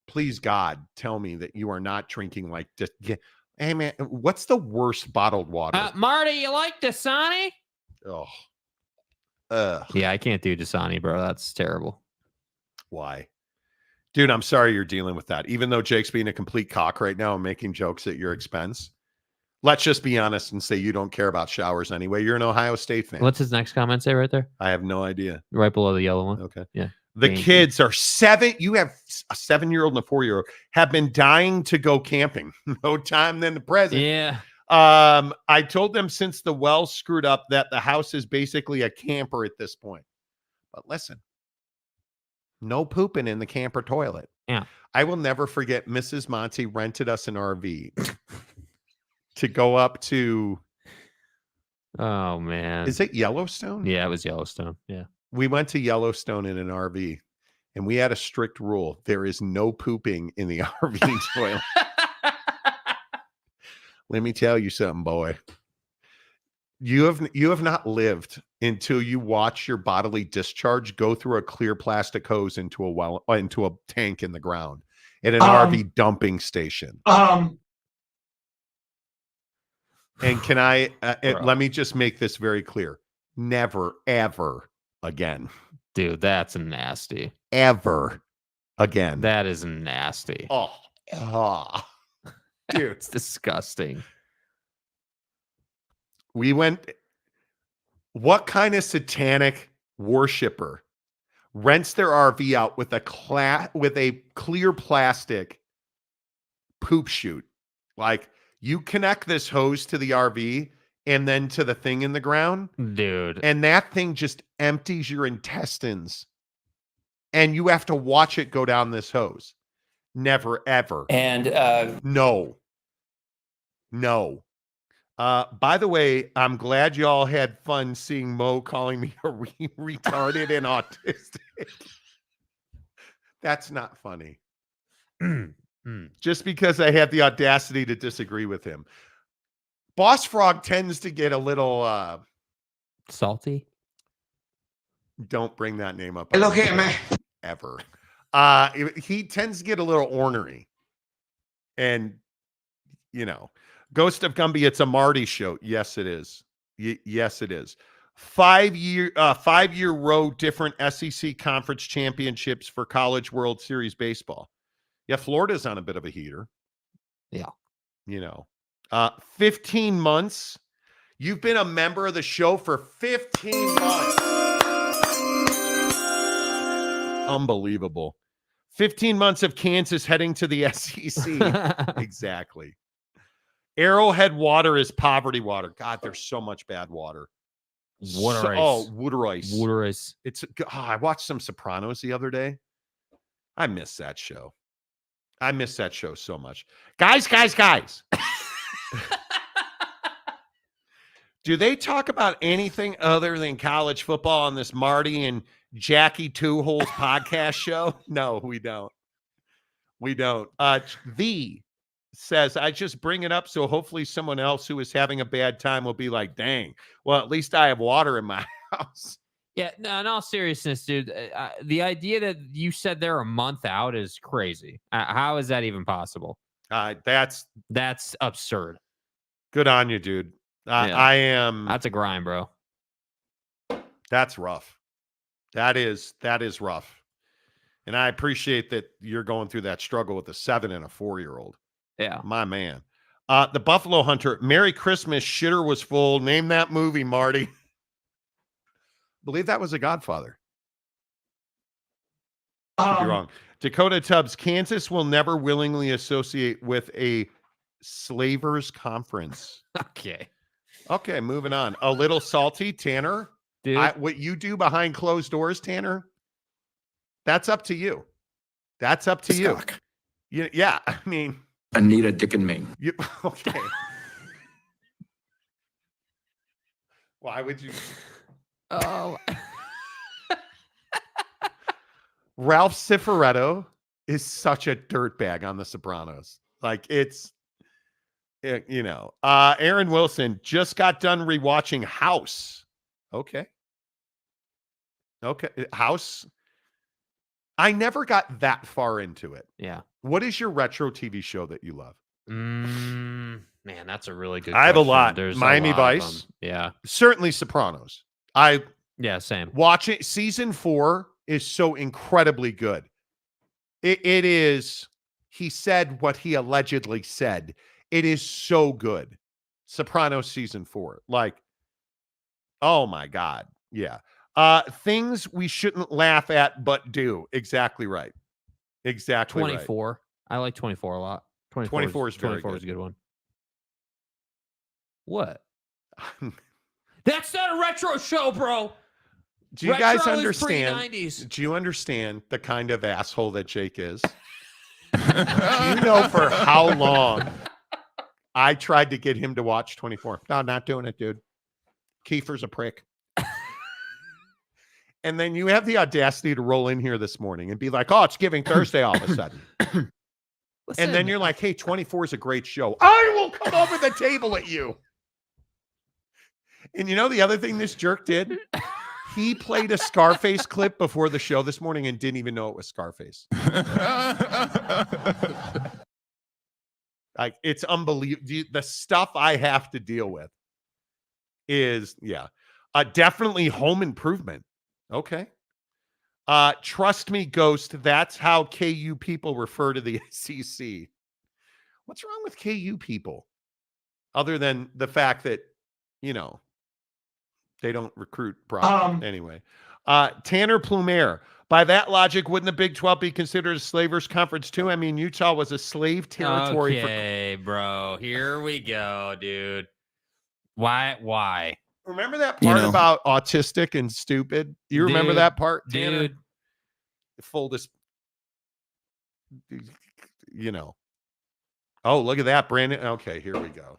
Please, God, tell me that you are not drinking like this. Hey, man, what's the worst bottled water? Marty, you like Dasani? Oh. Yeah, I can't do Dasani, bro. That's terrible. Why? Dude, I'm sorry you're dealing with that. Even though Jake's being a complete cock right now and making jokes at your expense. Let's just be honest and say you don't care about showers anyway. You're an Ohio State fan. What's his next comment say right there? I have no idea. Right below the yellow one. Okay. Yeah. The kids are 7. You have a 7-year-old and a 4-year-old have been dying to go camping. No time than the present. Yeah. I told them since the well screwed up that the house is basically a camper at this point. But listen, no pooping in the camper toilet. Yeah. I will never forget Mrs. Monty rented us an RV to go up to. Oh, man. Is it Yellowstone? Yeah, it was Yellowstone. Yeah. We went to Yellowstone in an RV and we had a strict rule. There is no pooping in the RV toilet. Let me tell you something, boy. You have not lived until you watch your bodily discharge go through a clear plastic hose into a tank in the ground at an RV dumping station. And can I let me just make this very clear. Never, ever again. Dude, that's nasty. Ever again. That is nasty. Oh. Dude. It's disgusting. What kind of satanic worshiper rents their RV out with a clear plastic poop chute? Like, you connect this hose to the RV and then to the thing in the ground, dude, and that thing just empties your intestines, and you have to watch it go down this hose. Never, ever. And no. By the way, I'm glad y'all had fun seeing Mo calling me a retarded and autistic. That's not funny. Just because I had the audacity to disagree with him. Boss Frog tends to get a little salty. Don't bring that name up. Look at me. Ever. He tends to get a little ornery. And, you know, Ghost of Gumby, it's a Marty show. Yes, it is. Yes, it is. 5-year row different SEC conference championships for College World Series baseball. Yeah, Florida's on a bit of a heater. Yeah. You know, 15 months. You've been a member of the show for 15 months. Unbelievable. 15 months of Kansas heading to the SEC. Exactly. Arrowhead water is poverty water. God, there's so much bad water. Water ice. Water ice. Water ice. I watched some Sopranos the other day. I miss that show. I miss that show so much. Guys. Do they talk about anything other than college football on this Marty and Jackie Two Holes podcast show? No, we don't. We don't. The says, I just bring it up so hopefully someone else who is having a bad time will be like, dang, well, at least I have water in my house. Yeah, no, in all seriousness, dude, the idea that you said they're a month out is crazy. How is that even possible? That's absurd. Good on you, dude. Yeah. I am. That's a grind, bro. That's rough. That is rough. And I appreciate that you're going through that struggle with a 7 and a 4-year-old. Yeah. My man. The Buffalo Hunter. Merry Christmas. Shitter was full. Name that movie, Marty. Believe that was a Godfather. Could be wrong. Dakota Tubbs. Kansas will never willingly associate with a slavers conference. Okay, moving on. A little salty, Tanner. Dude. What you do behind closed doors, Tanner, that's up to you. That's up to you. Yeah, I mean. Anita Dick and me. Okay. Why would you? Oh. Ralph Cifaretto is such a dirtbag on The Sopranos. Like, it's, you know. Aaron Wilson just got done rewatching House. Okay. House. I never got that far into it. Yeah. What is your retro TV show that you love? Man, that's a really good I have a question. lot. There's Miami a lot of Vice. them. Yeah. Certainly Sopranos. Yeah, same. Watching season 4 is so incredibly good. It is, he said what he allegedly said. It is so good. Sopranos season 4. Like, oh my God. Yeah. Things we shouldn't laugh at, but do. Exactly right. Exactly 24. Right. I like 24 a lot. 24 is very 24 good. is a good one. What? That's not a retro show, bro. Do you retro guys understand? Pre-90s. Do you understand the kind of asshole that Jake is? Do you know for how long I tried to get him to watch 24? No, not doing it, dude. Kiefer's a prick. And then you have the audacity to roll in here this morning and be like, oh, it's Giving Thursday all of a sudden. And then you're like, hey, 24 is a great show. I will come over the table at you. And you know the other thing this jerk did? He played a Scarface clip before the show this morning and didn't even know it was Scarface. Like, it's unbelievable. The stuff I have to deal with is, definitely Home Improvement. Okay. Trust me, Ghost, that's how KU people refer to the SEC. What's wrong with KU people? Other than the fact that, they don't recruit properly. Anyway. Tanner Plumer. By that logic, wouldn't the Big 12 be considered a slavers conference too? I mean, Utah was a slave territory. Okay, bro. Here we go, dude. Why? Remember that part about autistic and stupid? You remember that part, Tanner? Dude? Full Oh, look at that, Brandon. Okay, here we go.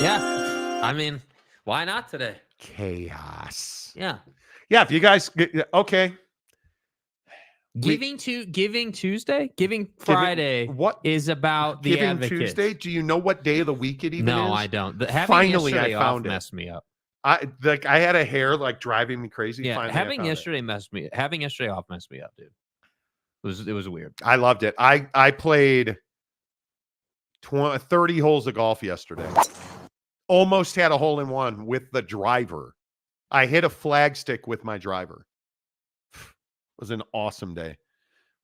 Yeah. I mean, why not today? Chaos. Yeah. Yeah, if you guys okay. Giving Tuesday? Giving Friday what is about the Giving Advocate. Tuesday? Do you know what day of the week it even is? No, I don't. Finally, I found it. Messed me up. I had a hair like driving me crazy. Yeah, Finally, having yesterday off messed me up, dude. It was weird. I loved it. I played 30 holes of golf yesterday. Almost had a hole in one with the driver. I hit a flagstick with my driver. It was an awesome day.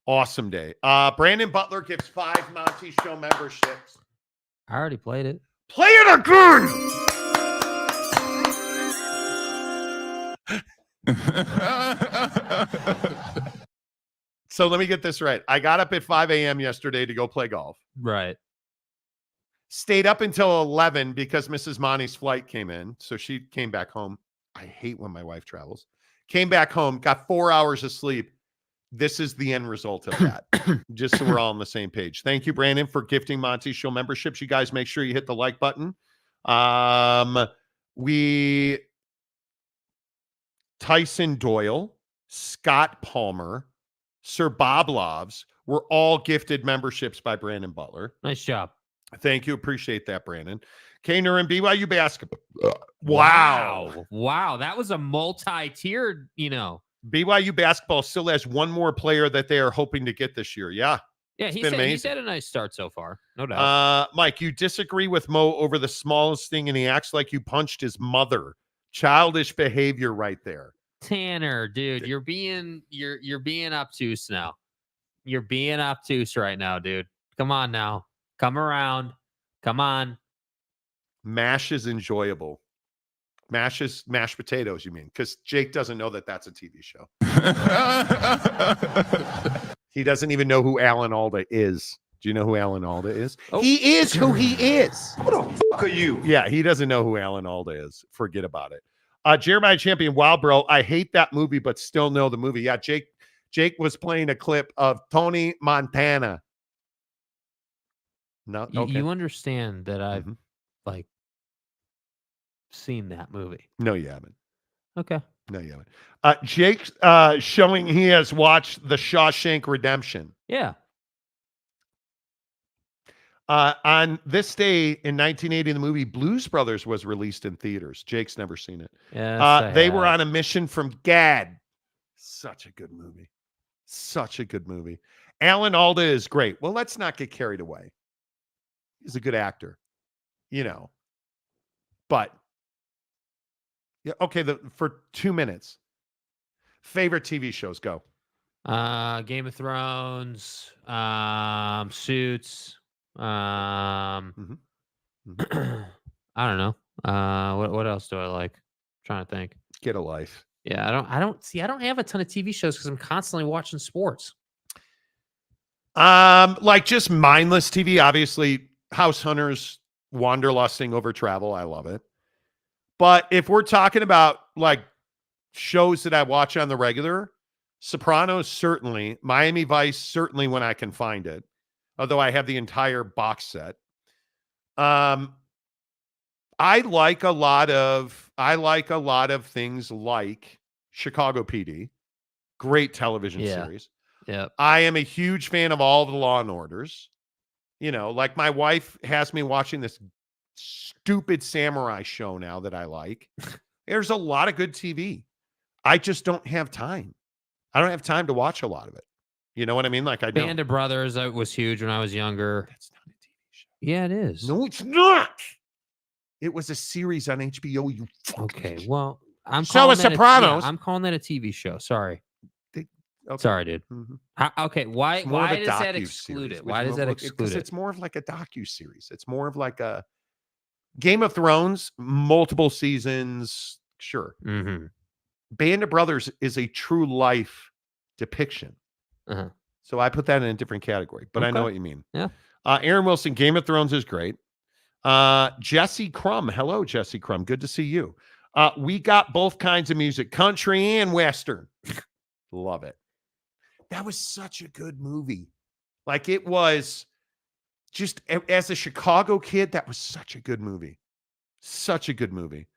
Awesome day. Brandon Butler gives 5 Monty Show memberships. I already played it. Play it again! So let me get this right. I got up at 5 a.m. yesterday to go play golf. Right. Stayed up until 11 because Mrs. Monty's flight came in. So she came back home. I hate when my wife travels. Came back home, got 4 hours of sleep. This is the end result of that. Just so we're all on the same page. Thank you, Brandon, for gifting Monty Show memberships. You guys make sure you hit the like button. Tyson Doyle, Scott Palmer, Sir Bob Loves were all gifted memberships by Brandon Butler. Nice job. Thank you. Appreciate that, Brandon. K-Nur and BYU basketball. Wow. That was a multi-tiered, BYU basketball still has one more player that they are hoping to get this year. Yeah. Yeah, he's had a nice start so far. No doubt. Mike, you disagree with Mo over the smallest thing, and he acts like you punched his mother. Childish behavior right there. Tanner, dude, you're being obtuse now. You're being obtuse right now, dude. Come on now. Come around. Come on. MASH is enjoyable. MASH is mashed potatoes, you mean? Because Jake doesn't know that that's a TV show. He doesn't even know who Alan Alda is. Do you know who Alan Alda is? Oh. He is who he is. Who the fuck are you? Yeah, he doesn't know who Alan Alda is. Forget about it. Jeremiah Champion, wow, bro. I hate that movie, but still know the movie. Yeah, Jake was playing a clip of Tony Montana. No, okay. You understand that I've seen that movie? No, you haven't. Okay. No, you haven't. Jake showing he has watched The Shawshank Redemption. Yeah. On this day in 1980, the movie Blues Brothers was released in theaters. Jake's never seen it. Yes, they were on a mission from Gad. Such a good movie. Such a good movie. Alan Alda is great. Well, let's not get carried away. He's a good actor, but yeah. Okay. For 2 minutes, favorite TV shows, go. Game of Thrones, Suits. I don't know. What else do I like? I'm trying to think. Get a Life. Yeah, I don't have a ton of TV shows because I'm constantly watching sports. Like just mindless TV, obviously. House Hunters, Wanderlusting over Travel. I love it. But if we're talking about like shows that I watch on the regular, Sopranos, certainly. Miami Vice, certainly when I can find it. Although I have the entire box set. I like a lot of things like Chicago PD. Great television series. Yeah. I am a huge fan of all the Law and Orders. You know, like my wife has me watching this stupid samurai show now that I like. There's a lot of good TV. I just don't have time. I don't have time to watch a lot of it. You know what I mean? Like I don't. Band of Brothers was huge when I was younger. That's not a TV show. Yeah, it is. No, it's not. It was a series on HBO. You Okay, well, I'm So calling is that Sopranos. I'm calling that a TV show. Sorry. Okay. Sorry, dude. Mhm. Okay, why It's more of a does that docu-series, exclude it? which Why is does that more- exclude Because it? it's more of like a docu-series. It's more of like a Game of Thrones, multiple seasons. Sure. Mm-hmm. Band of Brothers is a true life depiction. Uh-huh. So I put that in a different category, but I know Okay. what you mean. Yeah. Aaron Wilson, Game of Thrones is great. Jesse Crum. Hello, Jesse Crum. Good to see you. We got both kinds of music, country and Western. Love it. That was such a good movie. Like it was just as a Chicago kid, that was such a good movie. Such a good movie.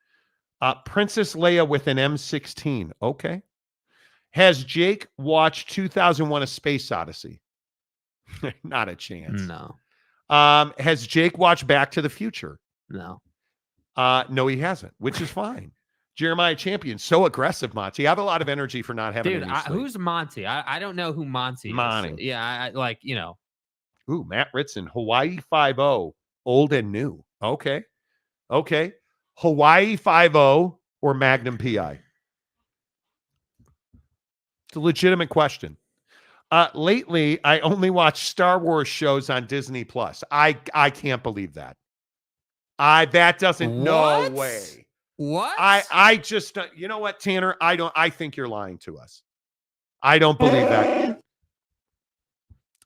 Princess Leia with an M16. Okay. Has Jake watched 2001 A Space Odyssey? Not a chance. No. Has Jake watched Back to the Future? No. No, he hasn't, which is fine. Jeremiah Champion, so aggressive, Monty. I have a lot of energy for not having Dude, any sleep. who's Monty? I don't know who Monty is. Monty. Yeah, I like, you know. Ooh, Matt Ritson, Hawaii 5-0, old and new. Okay. Hawaii 5-0 or Magnum PI? It's a legitimate question. Lately, I only watch Star Wars shows on Disney Plus. I can't believe that. That doesn't, no What? way. What? I just, you know what, Tanner? I think you're lying to us. I don't believe that.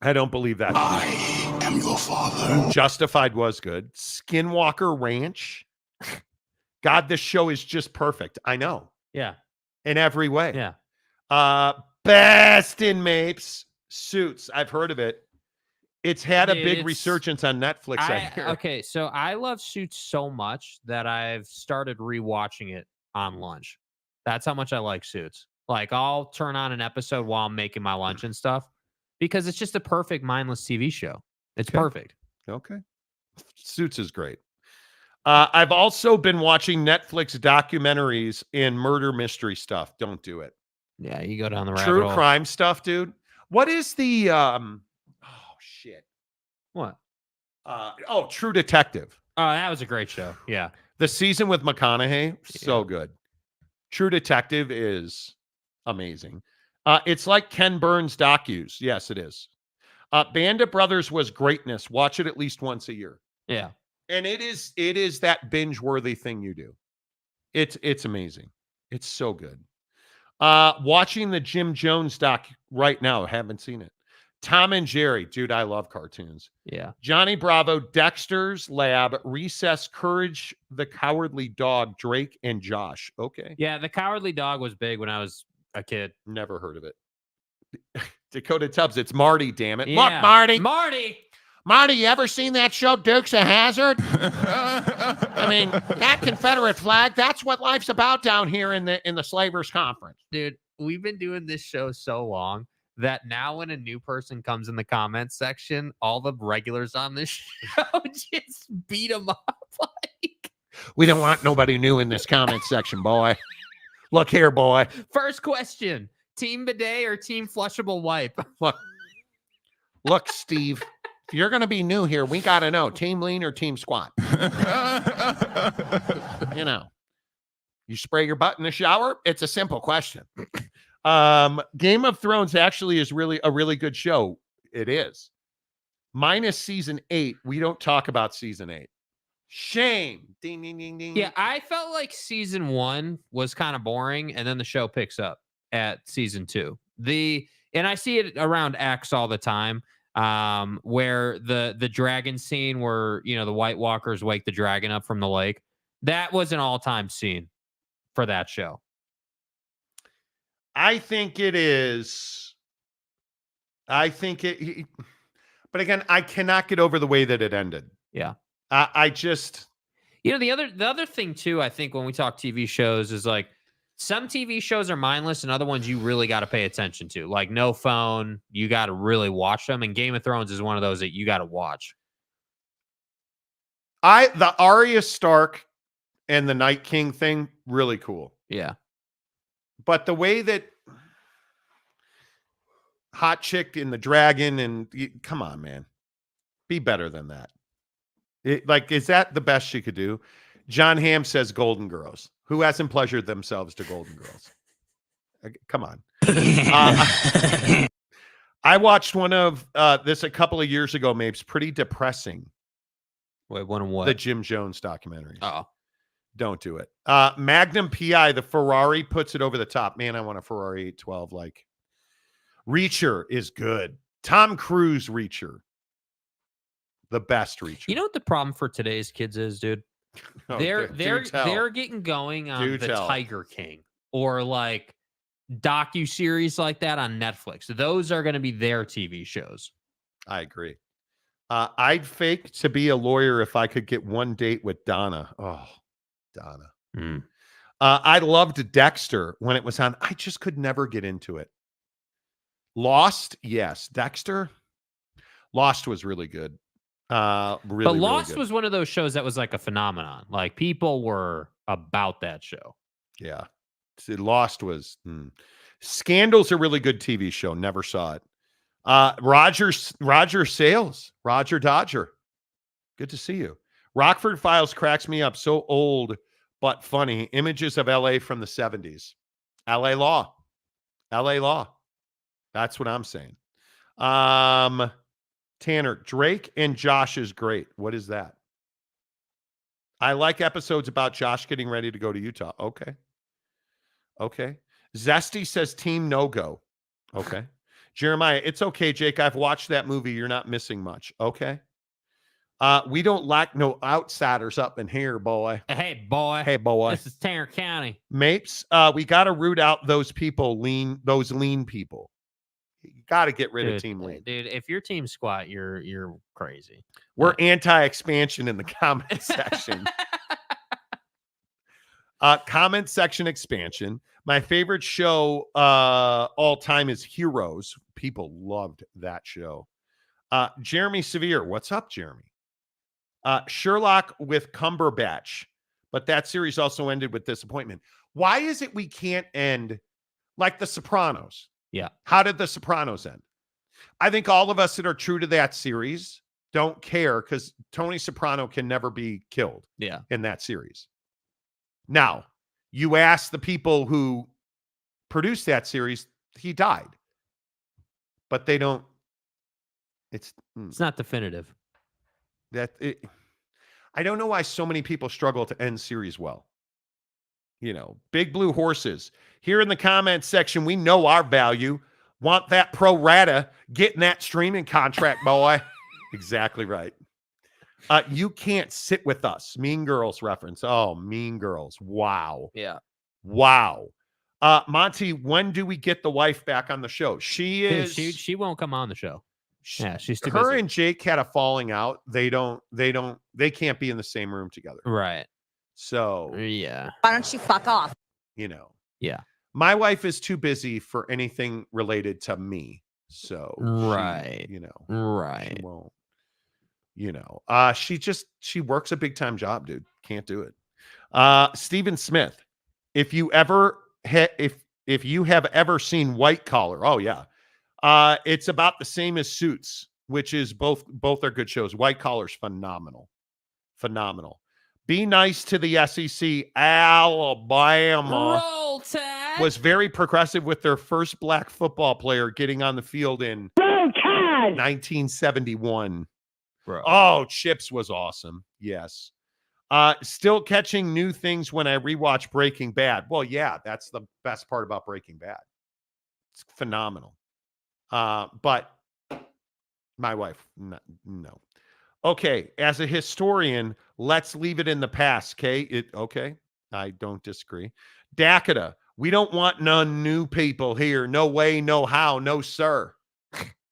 I don't believe that. I am your father. Justified was good. Skinwalker Ranch. God, this show is just perfect. I know. Yeah. In every way. Yeah. Best in Mapes. Suits. I've heard of it. It's had a Dude, big it's- resurgence on Netflix. I hear. Okay, so I love Suits so much that I've started rewatching it on lunch. That's how much I like Suits. Like I'll turn on an episode while I'm making my lunch and stuff because it's just a perfect mindless TV show. It's Okay. perfect. Okay. Suits is great. I've also been watching Netflix documentaries and murder mystery stuff. Don't do it. Yeah, you go down the rabbit True hole. crime stuff, dude. What is the oh shit. What? True Detective. Oh, that was a great show. Yeah. The season with McConaughey, so good. True Detective is amazing. It's like Ken Burns docus. Yes, it is. Band of Brothers was greatness. Watch it at least once a year. Yeah. And it is that binge-worthy thing you do. It's amazing. It's so good. Watching the Jim Jones doc right now. Haven't seen it. Tom and Jerry. Dude, I love cartoons. Yeah. Johnny Bravo, Dexter's Lab, Recess, Courage the Cowardly Dog, Drake, and Josh. Okay. Yeah, the Cowardly Dog was big when I was a kid. Never heard of it. Dakota Tubbs. It's Marty, damn it. Yeah. Look, Marty. Marty, You ever seen that show, Dukes of Hazzard? I mean, that Confederate flag, that's what life's about down here in the Slavers Conference. dude, we've been doing this show so long that now when a new person comes in the comments section, all the regulars on this show just beat them up. Like, We don't want nobody new in this comment section, boy. Look here, boy. first question, team bidet or team flushable wipe? Look, Steve. If you're going to be new here, we got to know team lean or team squat. You know, you spray your butt in the shower. It's a simple question. Game of Thrones actually is really a really good show. It is. Minus season 8. We don't talk about season 8. Shame. Ding, ding, ding, ding. Yeah, I felt like season 1 was kind of boring, and then the show picks up at season 2. And I see it around X all the time. Where the dragon scene where, you know, the White Walkers wake the dragon up from the lake. That was an all-time scene for that show. I think it is. But again, I cannot get over the way that it ended. Yeah. I just, You know, the other thing too, I think when we talk TV shows is like some TV shows are mindless and other ones you really got to pay attention to. Like No Phone, you got to really watch them. And Game of Thrones is one of those that you got to watch. The Arya Stark and the Night King thing, really cool. Yeah. But the way that Hot Chick and the Dragon come on, man. Be better than that. Is that the best she could do? John Hamm says Golden Girls. Who hasn't pleasured themselves to Golden Girls? Come on. I watched one of this a couple of years ago, Mapes. Pretty depressing. Wait, one of what? The Jim Jones documentary. Oh. Don't do it. Magnum PI, the Ferrari puts it over the top. Man, I want a Ferrari 812. Like, Reacher is good. Tom Cruise Reacher. The best Reacher. You know what the problem for today's kids is, dude? Oh, they're getting going on Tiger King or like docu-series like that on Netflix. Those are going to be their TV shows. I agree. I'd fake to be a lawyer if I could get one date with Donna. Oh, Donna. I loved Dexter when it was on. I just could never get into it. Lost, yes. Dexter, Lost was really good. But Lost really was one of those shows that was like a phenomenon. Like people were about that show. Yeah. See, Lost was Scandal's a really good TV show. Never saw it. Roger Sales, Roger Dodger. Good to see you. Rockford Files cracks me up. So old but funny. Images of LA from the 70s. LA Law. That's what I'm saying. Tanner, Drake and Josh is great. What is that? I like episodes about Josh getting ready to go to Utah. Okay. Zesty says team no-go. Okay. Jeremiah, it's okay, Jake. I've watched that movie. You're not missing much. Okay. We don't like no outsiders up in here, boy. Hey, boy. This is Tanner County. Mapes, we got to root out those people, those lean people. You got to get rid of team lean. Dude, if your team's squat, you're crazy. We're anti-expansion in the comment section. Comment section expansion. My favorite show all time is Heroes. People loved that show. Jeremy Severe. What's up, Jeremy? Sherlock with Cumberbatch. But that series also ended with disappointment. Why is it we can't end like The Sopranos? Yeah. How did The Sopranos end? I think all of us that are true to that series don't care because Tony Soprano can never be killed in that series. Now, you ask the people who produced that series, he died. But they don't. It's not definitive. I don't know why so many people struggle to end series well. You know, Big Blue Horses. Here in the comments section, we know our value. Want that pro rata, getting that streaming contract, boy. Exactly right. You can't sit with us. Mean Girls reference. Oh, Mean Girls. Wow. Yeah. Wow. Monty, when do we get the wife back on the show? She is. She won't come on the show. Yeah, she's too her busy. and Jake had a falling out. They can't be in the same room together. Right. So yeah. Why don't you fuck off? You know. Yeah. My wife is too busy for anything related to me. So right. She won't. She works a big time job, dude. Can't do it. Stephen Smith, if you have ever seen White Collar, oh yeah. It's about the same as Suits, which is both are good shows. White Collar's phenomenal. Be nice to the SEC. Alabama was very progressive with their first black football player getting on the field in 1971. Bro. Oh, Chips was awesome. Yes. Still catching new things when I rewatch Breaking Bad. Well, yeah, that's the best part about Breaking Bad. It's phenomenal. But my wife, no. Okay, as a historian, let's leave it in the past, okay? Okay, I don't disagree. Dakota, we don't want none new people here. No way, no how, no sir.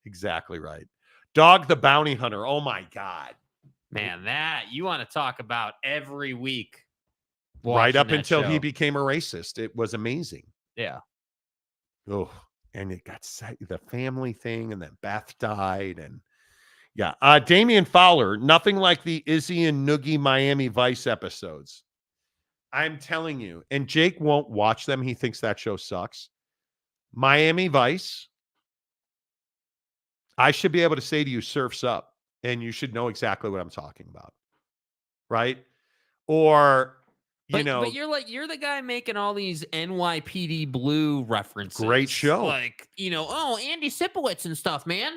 Exactly right. Dog the Bounty Hunter. Oh, my God. Man, that you want to talk about every week. right up that until he show. became a racist. It was amazing. Yeah. Oh, and it got the family thing, and then Beth died, and yeah. Damian Fowler, nothing like the Izzy and Noogie Miami Vice episodes. I'm telling you, and Jake won't watch them. He thinks that show sucks. Miami Vice, I should be able to say to you, surf's up, and you should know exactly what I'm talking about, right? Or, but you're the guy making all these NYPD Blue references. Great show. Like, Andy Sipowicz and stuff, man.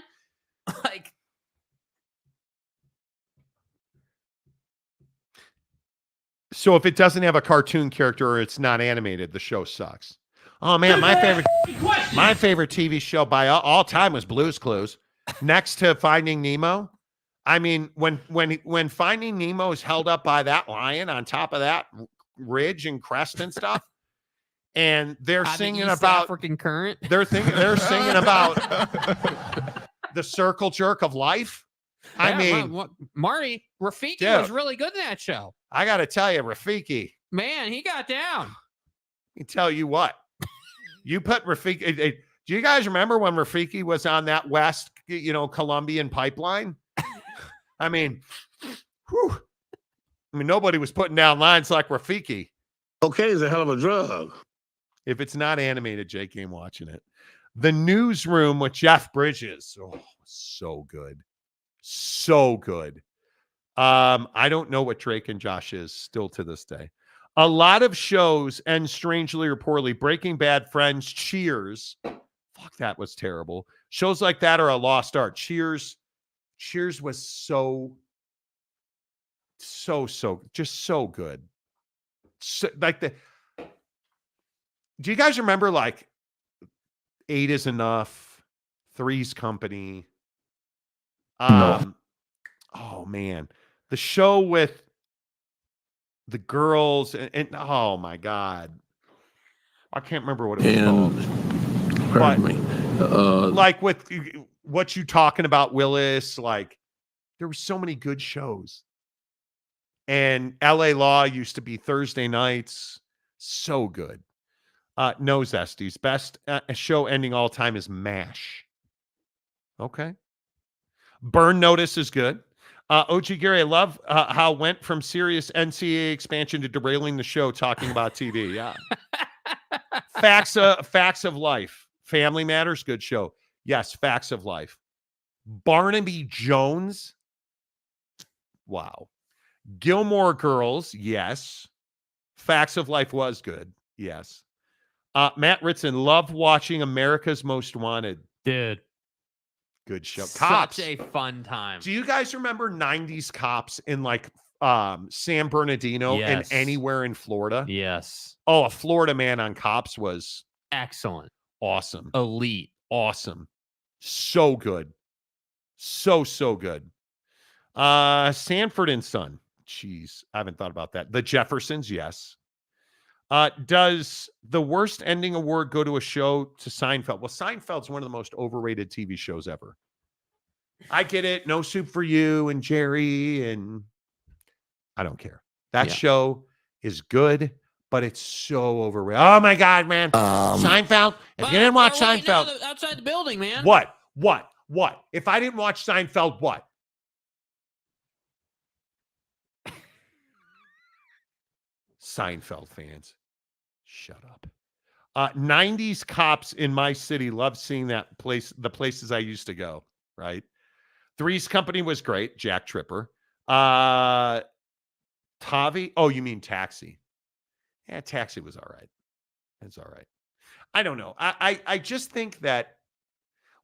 Like, so if it doesn't have a cartoon character or it's not animated, the show sucks. Oh man, my favorite TV show by all time was Blue's Clues, next to Finding Nemo. I mean, when Finding Nemo is held up by that lion on top of that ridge and crest and stuff, and they're singing about African current. They're singing about the circle jerk of life. I mean, Marty Rafiki dude, was really good in that show. I got to tell you, Rafiki, man, he got down. Let me tell you what, you put Rafiki. Do you guys remember when Rafiki was on that West, Colombian pipeline? I mean, whew. Nobody was putting down lines like Rafiki. Cocaine is a hell of a drug. If it's not animated, Jake ain't watching it. The Newsroom with Jeff Bridges. Oh, so good. So good. I don't know what Drake and Josh is still to this day. A lot of shows end strangely or poorly. Breaking Bad, Friends, Cheers. Fuck, that was terrible. Shows like that are a lost art. Cheers was so just so good. So, do you guys remember like 8 is Enough, Three's Company? No. Oh man, the show with the girls and oh my god, I can't remember what it was called. Pardon me. Like with what you talking about, Willis? Like there were so many good shows. And LA Law used to be Thursday nights. So good. No Zesties. Best show ending all time is MASH. Okay. Burn Notice is good. OG Gary, I love how it went from serious NCAA expansion to derailing the show talking about TV. Yeah. Facts of Life. Family Matters, good show. Yes, Facts of Life. Barnaby Jones. Wow. Gilmore Girls, yes. Facts of Life was good, yes. Matt Ritson, love watching America's Most Wanted. Dude. Good show. Cops. Such a fun time. Do you guys remember 90s Cops in like San Bernardino and anywhere in Florida? Yes. Oh, a Florida man on Cops was excellent. Awesome. Elite. Awesome. So good. So good. Sanford and Son. Jeez, I haven't thought about that. The Jeffersons, yes. Does the worst ending award go to a show to Seinfeld? Well, Seinfeld's one of the most overrated TV shows ever. I get it. No Soup for You and Jerry, and I don't care. That show is good, but it's so overrated. Oh my God, man. Seinfeld. If you didn't watch Seinfeld. Outside the building, man. What? If I didn't watch Seinfeld, what? Seinfeld fans, shut up. 90s Cops in my city. Love seeing that place, the places I used to go, right? Three's Company was great. Jack Tripper. Tavi. Oh, you mean Taxi. Yeah, Taxi was all right. It's all right. I don't know. I just think that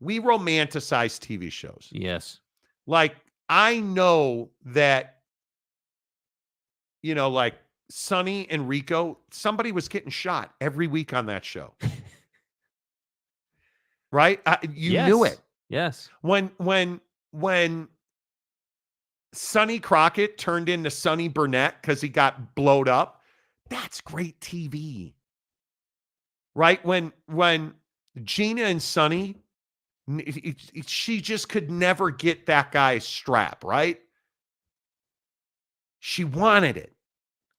we romanticize TV shows. Yes. Like, I know that, like, Sonny and Rico, somebody was getting shot every week on that show. Right? You knew it. Yes. When Sonny Crockett turned into Sonny Burnett because he got blowed up, that's great TV. Right? When Gina and Sonny, she just could never get that guy's strap, right? She wanted it.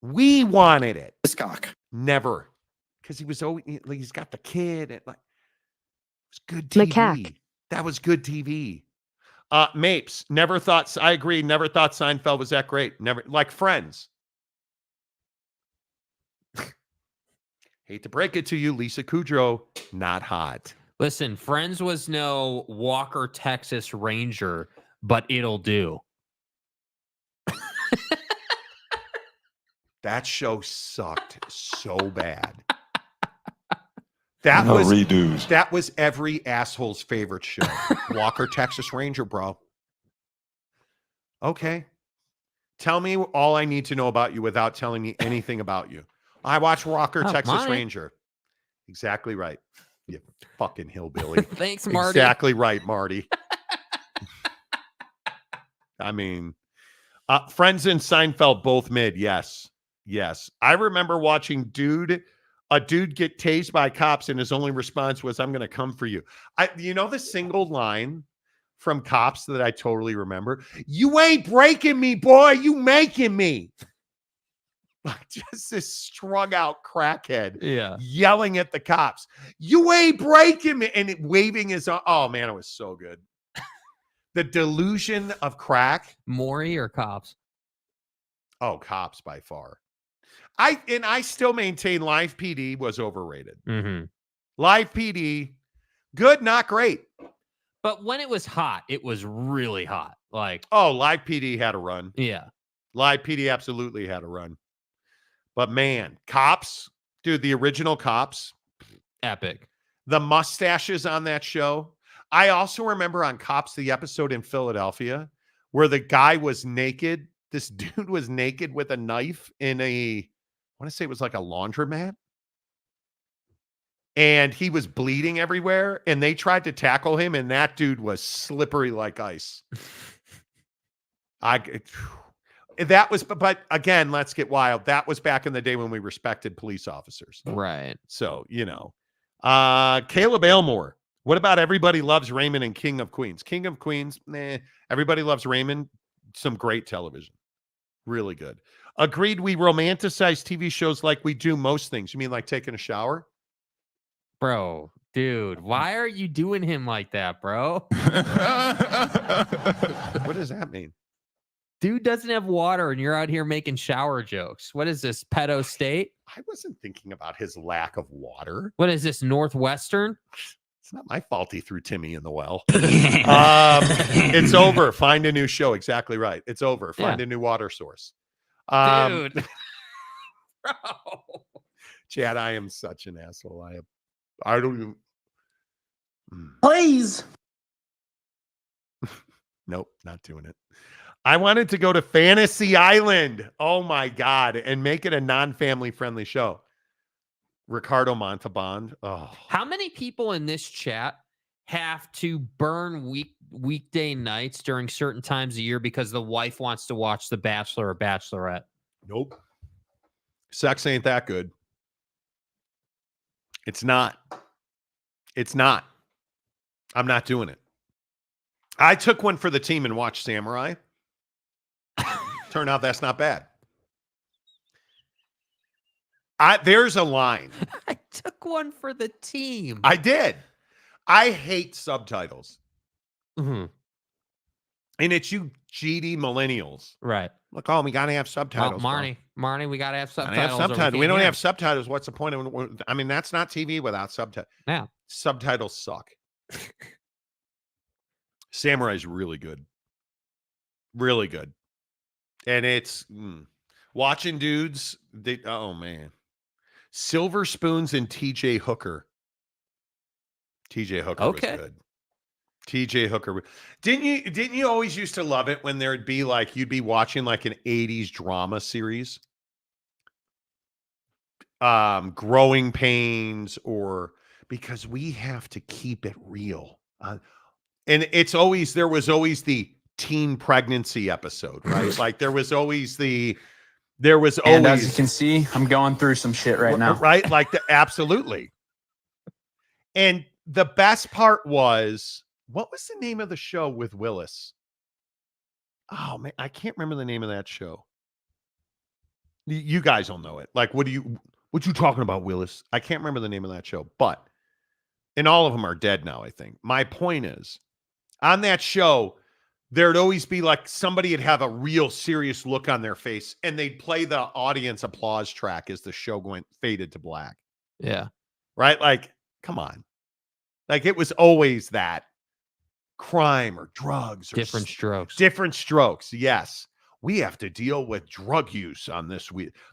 We wanted it. Cock. Never. Because he's got the kid. It was good TV. Macaque. That was good TV. Mapes, never thought, I agree, never thought Seinfeld was that great. Never, like Friends. Hate to break it to you, Lisa Kudrow, not hot. Listen, Friends was no Walker, Texas Ranger, but it'll do. That show sucked so bad. That was redos. That was every asshole's favorite show. Walker, Texas Ranger, bro. Okay. Tell me all I need to know about you without telling me anything about you. I watch Walker, Texas Monty. Ranger. Exactly right. You fucking hillbilly. Thanks, Marty. Exactly right, Marty. I mean, Friends and Seinfeld both mid. Yes. Yes. I remember watching a dude get tased by cops and his only response was, I'm going to come for you. You know the single line from Cops that I totally remember? You ain't breaking me, boy. You making me. Like just this strung out crackhead yelling at the cops. You ain't breaking me. And waving his arm. Oh, man, it was so good. The delusion of crack. Maury or Cops? Oh, Cops by far. I still maintain Live PD was overrated. Mm-hmm. Live PD, good, not great. But when it was hot, it was really hot. Like, Live PD had a run. yeah. Live PD absolutely had a run. But man, Cops, dude, the original Cops. Epic. The mustaches on that show. I also remember on Cops, the episode in Philadelphia where the guy was naked. This dude was naked with a knife in I want to say it was like a laundromat. And he was bleeding everywhere. And they tried to tackle him. And that dude was slippery like ice. That was, but again, let's get wild. That was back in the day when we respected police officers. Right. So, Caleb Aylmore. What about Everybody Loves Raymond and King of Queens? King of Queens, Everybody Loves Raymond. Some great television. Really good. Agreed. We romanticize TV shows like we do most things. You mean like taking a shower? Bro, dude, why are you doing him like that, bro? What does that mean? Dude doesn't have water and you're out here making shower jokes. What is this, pedo state? I wasn't thinking about his lack of water. What is this, Northwestern? It's not my fault he threw Timmy in the well. It's over. Find a new show. Exactly right. It's over. Find a new water source. Dude. Bro. Chad, I am such an asshole. I don't even. Please. Nope, not doing it. I wanted to go to Fantasy Island. Oh my God. And make it a non-family friendly show. Ricardo Montalban. Oh. How many people in this chat have to burn weekday nights during certain times of year because the wife wants to watch The Bachelor or Bachelorette? Nope. Sex ain't that good. It's not. It's not. I'm not doing it. I took one for the team and watched Samurai. Turned out that's not bad. There's a line. I took one for the team. I did. I hate subtitles. Mm-hmm. And it's you GD millennials. Right. Look, we got to have subtitles. Marnie, we got to have subtitles. We don't have subtitles. What's the point of I mean, that's not TV without subtitles. Yeah. Subtitles suck. Samurai's really good. Really good. And it's watching dudes. Oh, man. Silver Spoons and TJ Hooker. TJ Hooker was good. TJ Hooker. Didn't you always used to love it when there'd be like, you'd be watching like an 80s drama series? Growing Pains, or because we have to keep it real. And there was always the teen pregnancy episode, right? Like there was always and as you can see, I'm going through some shit right now. Right? Like absolutely. And the best part was, what was the name of the show with Willis? Oh man, I can't remember the name of that show. You guys will know it. Like, what you talking about, Willis? I can't remember the name of that show, but and all of them are dead now, I think. My point is, on that show, there'd always be like somebody would have a real serious look on their face, and they'd play the audience applause track as the show faded to black. Yeah. Right? Like, come on. Like, it was always that crime or drugs or Different strokes. Different strokes. Yes. We have to deal with drug use on this.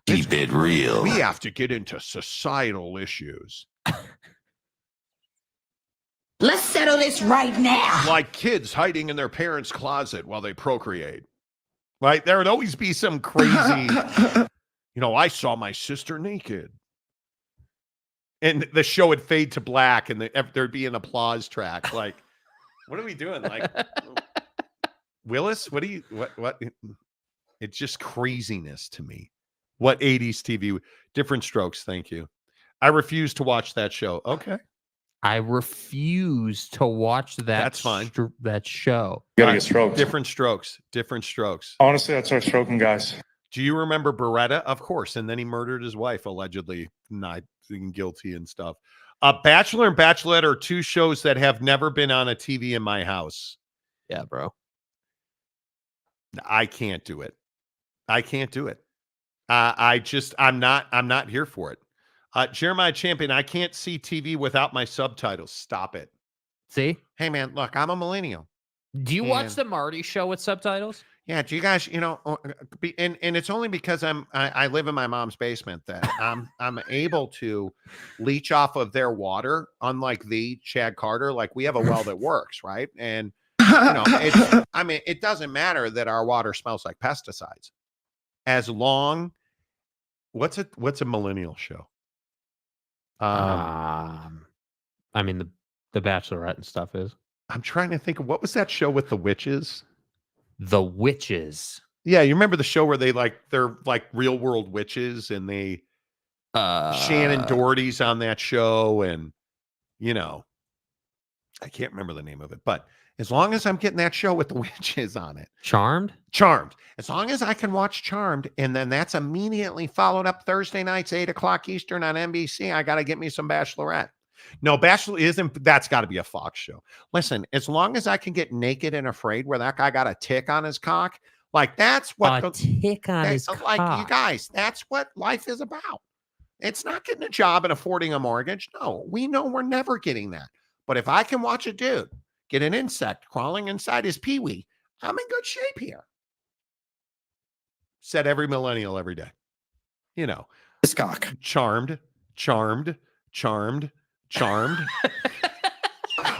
Keep it real. We have to get into societal issues. Let's settle this right now. Like kids hiding in their parents' closet while they procreate. Right? There would always be some crazy, I saw my sister naked. And the show would fade to black and there'd be an applause track. Like, what are we doing? Like, Willis, what? It's just craziness to me. What 80s TV? Different strokes. Thank you. I refuse to watch that show. Okay. I refuse to watch that. That's fine. That show. You gotta get strokes. Different strokes. Different strokes. Honestly, I'd start stroking guys. Do you remember Beretta? Of course. And then he murdered his wife, allegedly not being guilty and stuff. Bachelor and Bachelorette are two shows that have never been on a TV in my house. Yeah, bro. I can't do it. I can't do it. I'm not here for it. Jeremiah Champion, I can't see TV without my subtitles. Stop it. See? Hey, man, look, I'm a millennial. Do you watch the Marty Show with subtitles? Yeah, do you guys, and it's only because I live in my mom's basement that I'm able to leech off of their water, unlike the Chad Carter. Like, we have a well that works, right? And it doesn't matter that our water smells like pesticides, as long. What's a millennial show? I mean the Bachelorette and stuff is. I'm trying to think of what was that show with the witches? The Witches. Yeah, you remember the show where they're like real world witches, and they Shannon Doherty's on that show, and I can't remember the name of it, but as long as I'm getting that show with the witches on it. Charmed. As long as I can watch Charmed, and then that's immediately followed up Thursday nights, 8:00 Eastern on NBC. I got to get me some Bachelorette. No, Bachelor isn't. That's got to be a Fox show. Listen, as long as I can get naked and afraid where that guy got a tick on his cock, like that's what tick on his cock. Like, you guys, that's what life is about. It's not getting a job and affording a mortgage. No, we know we're never getting that. But if I can watch a dude get an insect crawling inside his peewee, I'm in good shape here. Said every millennial every day. His cock. Charmed.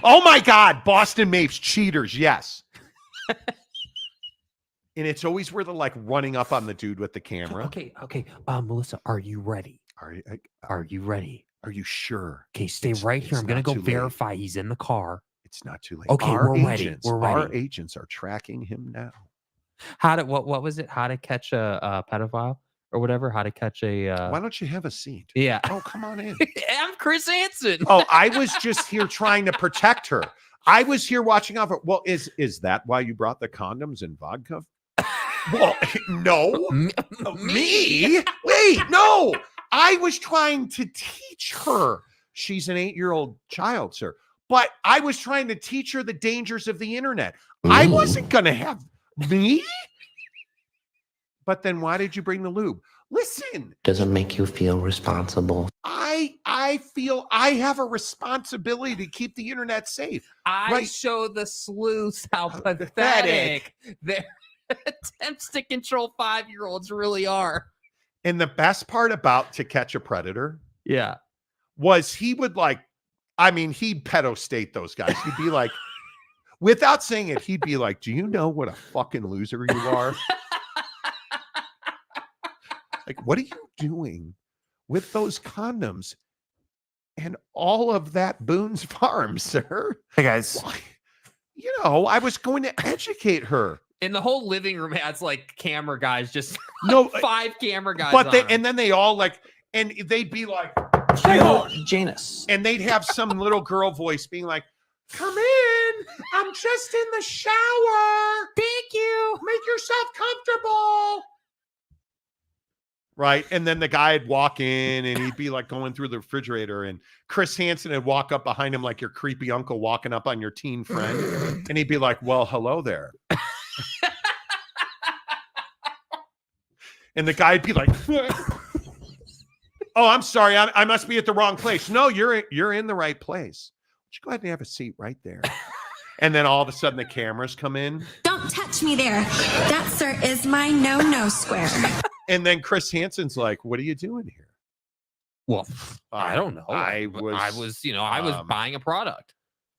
Oh my God, Boston Mapes cheaters, yes. And it's always where they're like running up on the dude with the camera. Okay. Melissa, are you ready? Are you ready? Are you sure? Okay, stay right here. I'm gonna go verify he's in the car. It's not too late. Okay, we're ready. Our agents are tracking him now. What was it? How to catch a pedophile or whatever? How to catch a Why don't you have a seat? Yeah. Oh, come on in. I'm Chris Hansen. Oh, I was just here trying to protect her. I was here watching over. Well, is that why you brought the condoms and vodka? Well, no. Me? Wait, no. I was trying to teach her. She's an 8-year-old child, sir. But I was trying to teach her the dangers of the internet. Ooh. I wasn't going to have me. But then why did you bring the lube? Listen. Does it make you feel responsible? I feel I have a responsibility to keep the internet safe. I show the sleuths how pathetic their attempts to control 5-year-olds really are. And the best part about To Catch a Predator, was he would he'd pedo state those guys. He'd be like, without saying it, he'd be like, do you know what a fucking loser you are? Like, what are you doing with those condoms and all of that Boone's Farm, sir? Hey, guys. Why? I was going to educate her. In the whole living room has like camera guys, just 5 camera guys. But then they all and they'd be like, Janus. And they'd have some little girl voice being like, come in. I'm just in the shower. Thank you. Make yourself comfortable. right? And then the guy would walk in and he'd be like going through the refrigerator, and Chris Hansen would walk up behind him like your creepy uncle walking up on your teen friend. And he'd be like, well, hello there. And the guy'd be like, oh, I'm sorry. I must be at the wrong place. No, you're in the right place. Would you go ahead and have a seat right there? And then all of a sudden the cameras come in. Don't touch me there. That, sir, is my no square. And then Chris Hansen's like, what are you doing here? Well, I don't know. I was buying a product.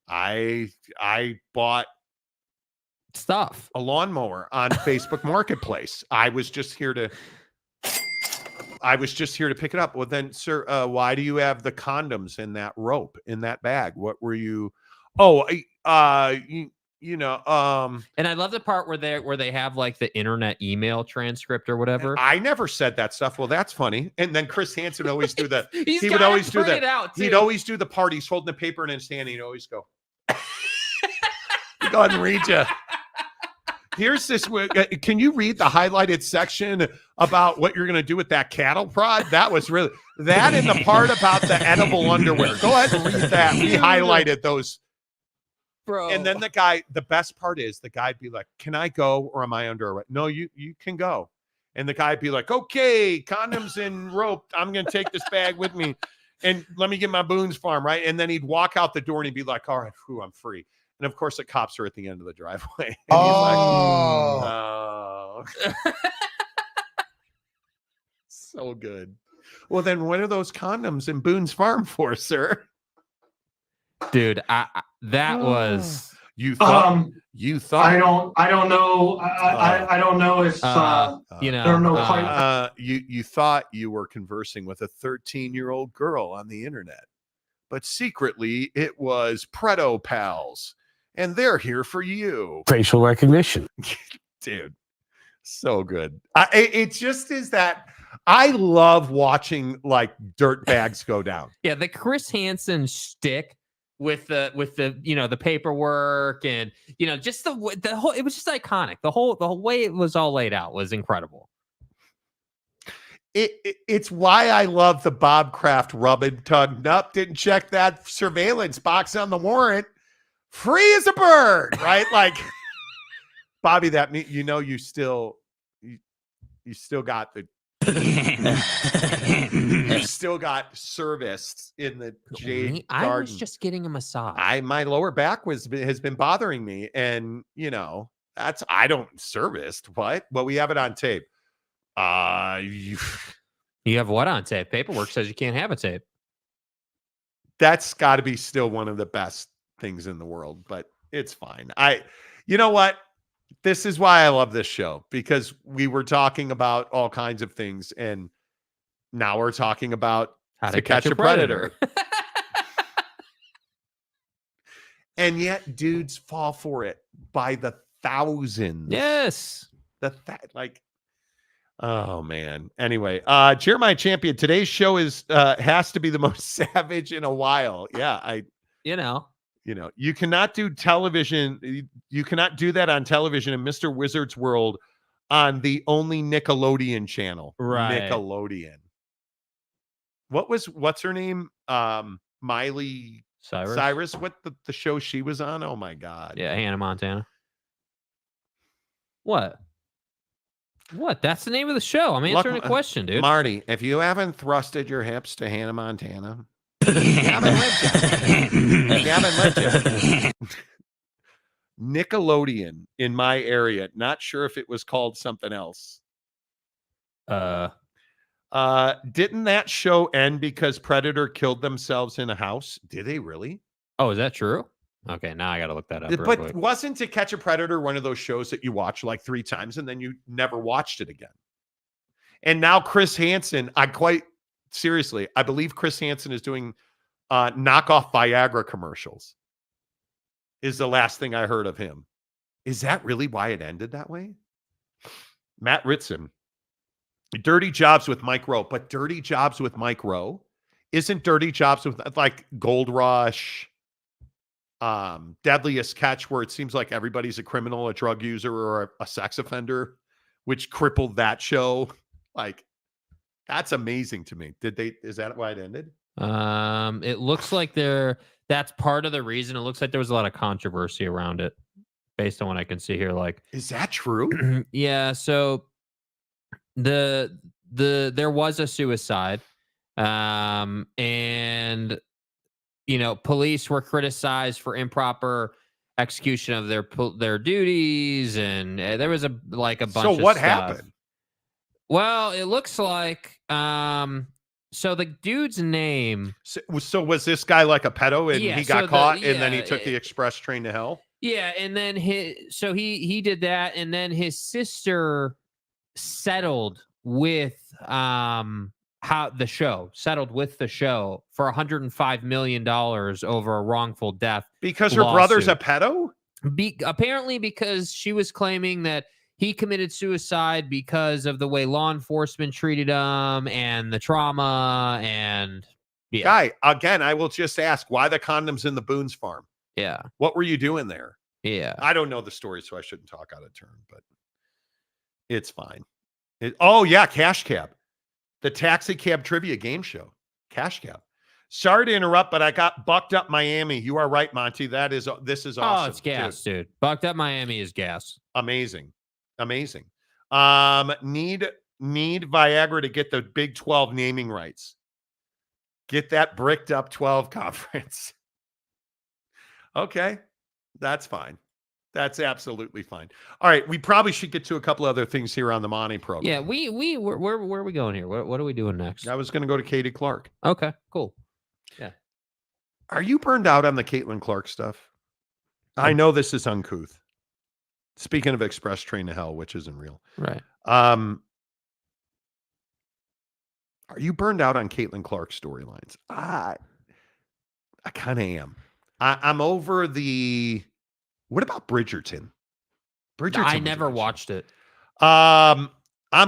I bought stuff, a lawnmower on Facebook Marketplace. I was just here to pick it up. Well, then, sir, why do you have the condoms in that rope in that bag? What were you? Oh, and I love the part where they have like the internet email transcript or whatever. I never said that stuff. Well, that's funny. And then Chris Hansen would always do that. He would always do that. He'd always do the part. He's holding the paper in his hand. He'd always go. Go ahead and read you. Here's this. Can you read the highlighted section about what you're going to do with that cattle prod? That was really that and the part about the edible underwear. Go ahead and read that. We highlighted those. Bro. And then the best part is the guy'd be like, can I go or am I under arrest? No, you can go. And the guy'd be like, okay, condoms and rope. I'm going to take this bag with me and let me get my Boone's Farm, right? And then he'd walk out the door and he'd be like, all right, I'm free. And of course, the cops are at the end of the driveway. And Oh. he's like, oh. So good. Well, then what are those condoms in Boone's Farm for, sir? Dude, that was you thought I don't know. I don't know if I don't know quite. You thought you were conversing with a 13-year-old girl on the internet, but secretly it was Predo pals, and they're here for you. Facial recognition. Dude, so good. It just is that I love watching like dirt bags go down. Yeah, the Chris Hansen shtick with the the paperwork and just the whole, it was just iconic. The whole way it was all laid out was incredible. It's why I love the Bob Kraft rub and tug. Nope, didn't check that surveillance box on the warrant. Free as a bird, right? Like Bobby, that you still got the you still got serviced in the Jade I Garden. was just getting a massage. My lower back has been bothering me, and that's I don't serviced what, but we have it on tape. You have what on tape? Paperwork says you can't have a tape. That's got to be still one of the best things in the world, but it's fine. You know what? This is why I love this show, because we were talking about all kinds of things, and now we're talking about how to catch a predator. And yet dudes fall for it by the thousands. Yes. Oh man. Anyway, Jeremiah Champion, today's show has to be the most savage in a while. Yeah, you cannot do television. You cannot do that on television in Mr. Wizard's World on the only Nickelodeon channel. Right. Nickelodeon. What's her name? Miley Cyrus. What the show she was on? Oh my God. Yeah, Hannah Montana. What? That's the name of the show. I'm answering a question, dude. Marty, if you haven't thrusted your hips to Hannah Montana, you haven't lived yet. Nickelodeon in my area. Not sure if it was called something else. Didn't that show end because Predator killed themselves in a house? Did they really? Oh, is that true? Okay, now I got to look that up. But quick. Wasn't To Catch a Predator one of those shows that you watch like 3 times and then you never watched it again? And now Chris Hansen, I believe Chris Hansen is doing knockoff Viagra commercials. Is the last thing I heard of him. Is that really why it ended that way? Matt Ritson. Dirty Jobs with Mike Rowe. But Dirty Jobs with Mike Rowe isn't Dirty Jobs with like Gold Rush, Deadliest Catch, where it seems like everybody's a criminal, a drug user, or a sex offender, which crippled that show. Like, That's amazing to me. Is that why it ended? It looks like that's part of the reason. It looks like there was a lot of controversy around it based on what I can see here. Like, is that true? Yeah. So there was a suicide. And police were criticized for improper execution of their duties, and there was a bunch of So what stuff. happened? Well, it looks like so the dude's name. So was this guy like a pedo and he got caught and then he took the express train to hell? Yeah, and then he did that, and then his sister settled with the show for $105 million over a wrongful death because her brother's a pedo. Apparently, because she was claiming that he committed suicide because of the way law enforcement treated him and the trauma. And Guy, again, I will just ask, why the condoms in the Boone's farm? Yeah. What were you doing there? Yeah. I don't know the story, so I shouldn't talk out of turn, but it's fine. Oh, yeah, Cash Cab. The taxi cab trivia game show. Cash Cab. Sorry to interrupt, but I got Bucked Up Miami. You are right, Monty. This is awesome. Oh, it's gas, dude. Bucked Up Miami is gas. Amazing. Need Viagra to get the Big 12 naming rights. Get that bricked up 12 conference. Okay. That's fine. That's absolutely fine. All right. We probably should get to a couple other things here on the Monty program. Yeah. Where are we going here? What are we doing next? I was going to go to Katie Clark. Okay, cool. Yeah. Are you burned out on the Caitlin Clark stuff? I know this is uncouth. Speaking of express train to hell, which isn't real. Right. Are you burned out on Caitlin Clark storylines? I kind of am. I'm over the... What about Bridgerton? I never watched it. I'm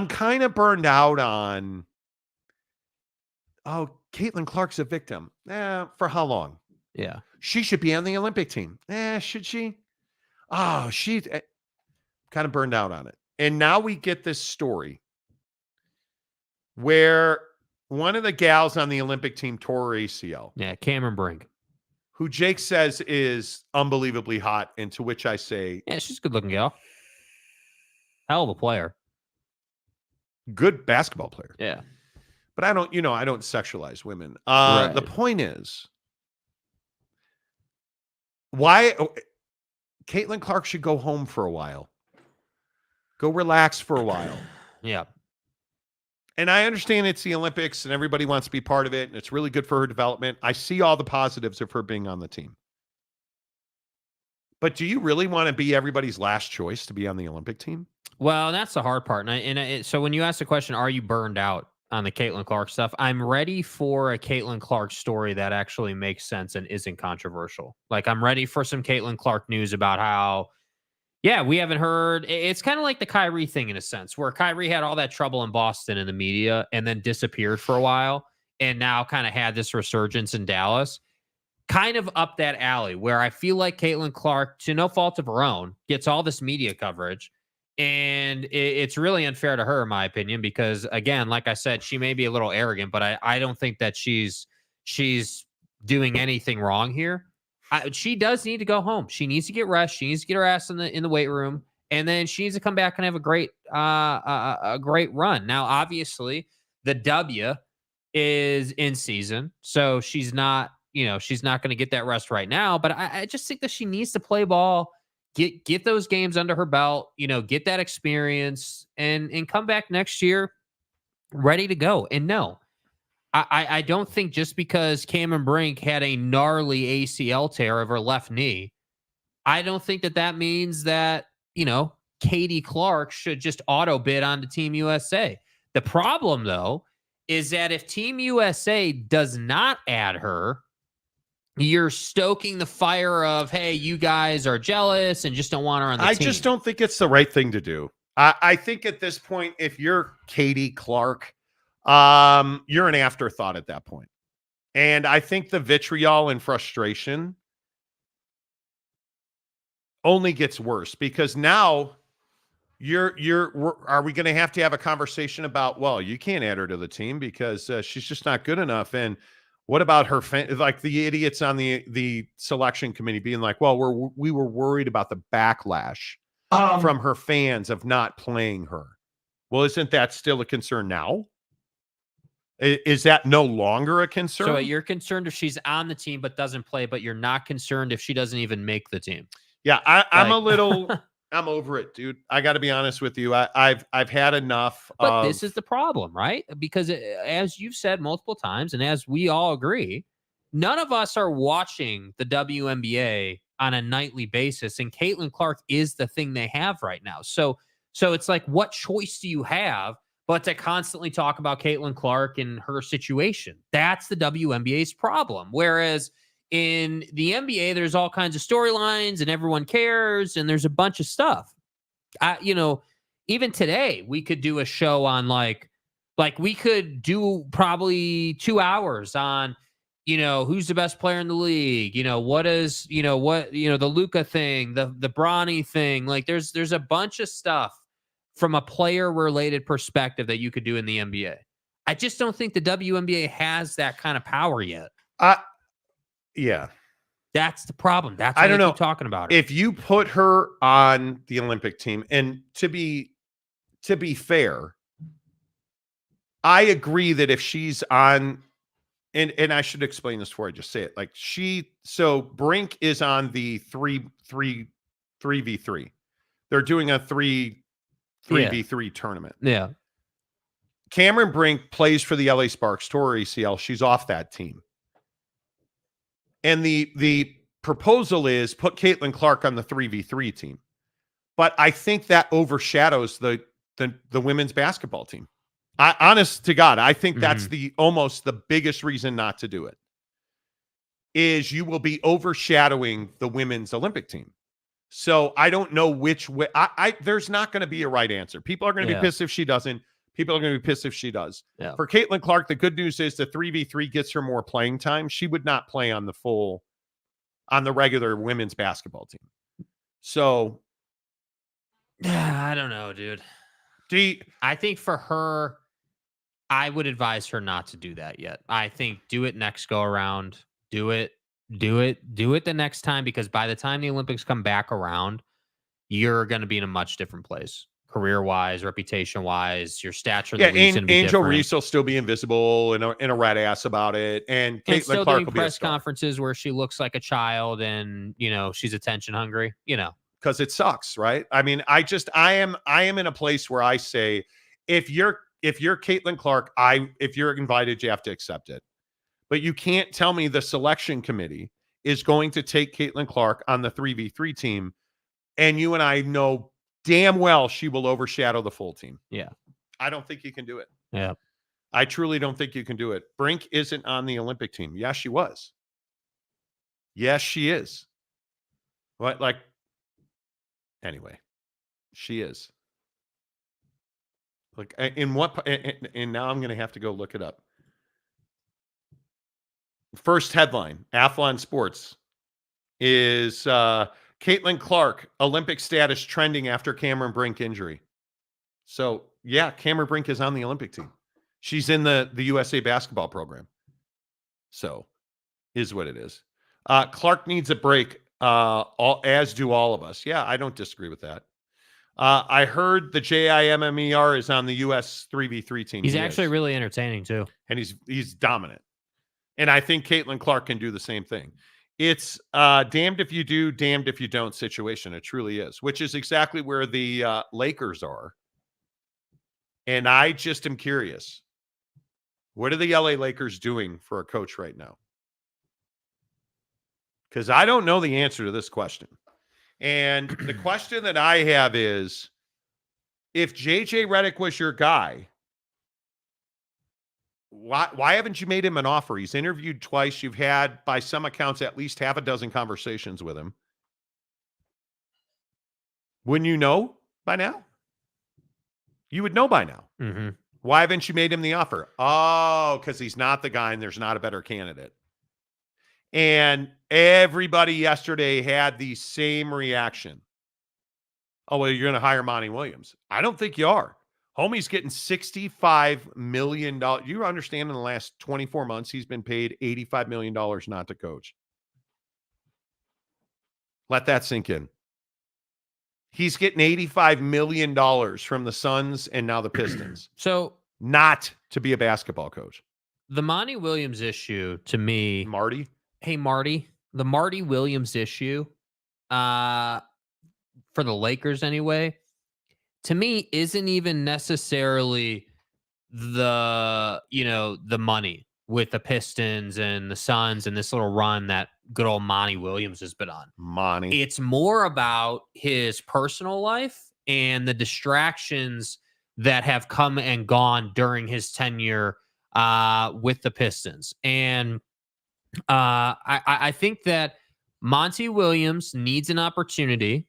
kind of burned out on... Oh, Caitlin Clark's a victim. For how long? Yeah. She should be on the Olympic team. Should she? Oh, she's kind of burned out on it. And now we get this story where one of the gals on the Olympic team tore her ACL. Yeah, Cameron Brink. Who Jake says is unbelievably hot, and to which I say... Yeah, she's a good-looking gal. Hell of a player. Good basketball player. Yeah. But I don't sexualize women. Right. The point is, why Caitlin Clark should go home for a while. Go relax for a while. Yeah. And I understand it's the Olympics and everybody wants to be part of it, and it's really good for her development. I see all the positives of her being on the team. But do you really want to be everybody's last choice to be on the Olympic team? Well, that's the hard part. So when you ask the question, are you burned out on the Caitlin Clark stuff? I'm ready for a Caitlin Clark story that actually makes sense and isn't controversial. Like, I'm ready for some Caitlin Clark news about how, yeah, we haven't heard. It's kind of like the Kyrie thing in a sense, where Kyrie had all that trouble in Boston in the media and then disappeared for a while and now kind of had this resurgence in Dallas. Kind of up that alley where I feel like Caitlin Clark, to no fault of her own, gets all this media coverage. And it's really unfair to her, in my opinion, because, again, like I said, she may be a little arrogant, but I don't think that she's doing anything wrong here. She does need to go home. She needs to get rest. She needs to get her ass in the weight room, and then she needs to come back and have a great run. Now, obviously, the W is in season, so she's not going to get that rest right now. But I just think that she needs to play ball, get those games under her belt, get that experience, and come back next year ready to go. And no, I don't think just because Cameron Brink had a gnarly ACL tear of her left knee, I don't think that means that, Katie Clark should just auto bid onto Team USA. The problem, though, is that if Team USA does not add her, you're stoking the fire of, hey, you guys are jealous and just don't want her on the team. I just don't think it's the right thing to do. I think at this point, if you're Katie Clark, you're an afterthought at that point. And I think the vitriol and frustration only gets worse because now are we going to have a conversation about, well, you can't add her to the team because she's just not good enough. And what about her, like the idiots on the selection committee being like, well, we were worried about the backlash from her fans of not playing her. Well, isn't that still a concern now? Is that no longer a concern? So you're concerned if she's on the team but doesn't play, but you're not concerned if she doesn't even make the team. Yeah, I'm a little... I'm over it, dude. I got to be honest with you. I've had enough. But this is the problem, right? Because as you've said multiple times, and as we all agree, none of us are watching the WNBA on a nightly basis, and Caitlin Clark is the thing they have right now. So it's like, what choice do you have but to constantly talk about Caitlin Clark and her situation? That's the WNBA's problem. Whereas in the NBA, there's all kinds of storylines and everyone cares and there's a bunch of stuff. Even today we could do a show on like we could do probably 2 hours on, who's the best player in the league? What is, the Luka thing, the Bronny thing. Like there's a bunch of stuff from a player related perspective that you could do in the NBA. I just don't think the WNBA has that kind of power yet. Yeah. That's the problem. That's why I don't know. Keep talking about her. If you put her on the Olympic team, and to be fair, I agree that if she's on, and I should explain this before I just say it. Like so Brink is on the 3v3. They're doing a 3v3 tournament. Yeah. Cameron Brink plays for the LA Sparks, tore ACL. She's off that team. And the proposal is put Caitlin Clark on the 3v3 team. But I think that overshadows the women's basketball team. Honest to God, I think that's almost the biggest reason not to do it. Is you will be overshadowing the women's Olympic team. So I don't know which way. There's not going to be a right answer. People are going to be pissed if she doesn't. People are going to be pissed if she does. Yeah. For Caitlin Clark, the good news is the 3v3 gets her more playing time. She would not play on the regular women's basketball team. So I don't know, dude. I think for her, I would advise her not to do that yet. I think do it next go around. Do it the next time, because by the time the Olympics come back around, you're going to be in a much different place. Career-wise, reputation-wise, your stature. Angel Reese will still be invisible and a rat ass about it, and Caitlin Clark will be press conferences where she looks like a child and she's attention hungry. Because it sucks, right? I mean, I am in a place where I say, if you're Caitlin Clark, if you're invited, you have to accept it. But you can't tell me the selection committee is going to take Caitlin Clark on the 3v3 team, and you and I know damn well she will overshadow the full team. Yeah. I don't think you can do it. Yeah. I truly don't think you can do it. Brink isn't on the Olympic team. Yes, she was. Yes, she is. What? Anyway, she is. Like, in what? And now I'm going to have to go look it up. First headline, Athlon Sports, is Caitlin Clark, Olympic status trending after Cameron Brink injury. So, yeah, Cameron Brink is on the Olympic team. She's in the USA basketball program. So, is what it is. Clark needs a break, as do all of us. Yeah, I don't disagree with that. I heard the JIMMER is on the US 3v3 team. He's actually really entertaining, too. And he's dominant. And I think Caitlin Clark can do the same thing. It's damned if you do, damned if you don't situation. It truly is, which is exactly where the Lakers are. And I just am curious. What are the LA Lakers doing for a coach right now? Because I don't know the answer to this question. And the question that I have is, if JJ Redick was your guy, why haven't you made him an offer? He's interviewed twice. You've had, by some accounts, at least half a dozen conversations with him. Wouldn't you know by now? You would know by now. Mm-hmm. Why haven't you made him the offer? Oh, because he's not the guy and there's not a better candidate. And everybody yesterday had the same reaction. Oh, well, you're going to hire Monty Williams. I don't think you are. Homie's getting $65 million. You understand in the last 24 months, he's been paid $85 million not to coach. Let that sink in. He's getting $85 million from the Suns and now the Pistons. So, not to be a basketball coach. The Monty Williams issue to me. Marty? Hey, Marty. The Marty Williams issue, for the Lakers anyway, to me isn't even necessarily the money with the Pistons and the Suns and this little run that good old Monty Williams has been on. Monty. It's more about his personal life and the distractions that have come and gone during his tenure with the Pistons. And I think that Monty Williams needs an opportunity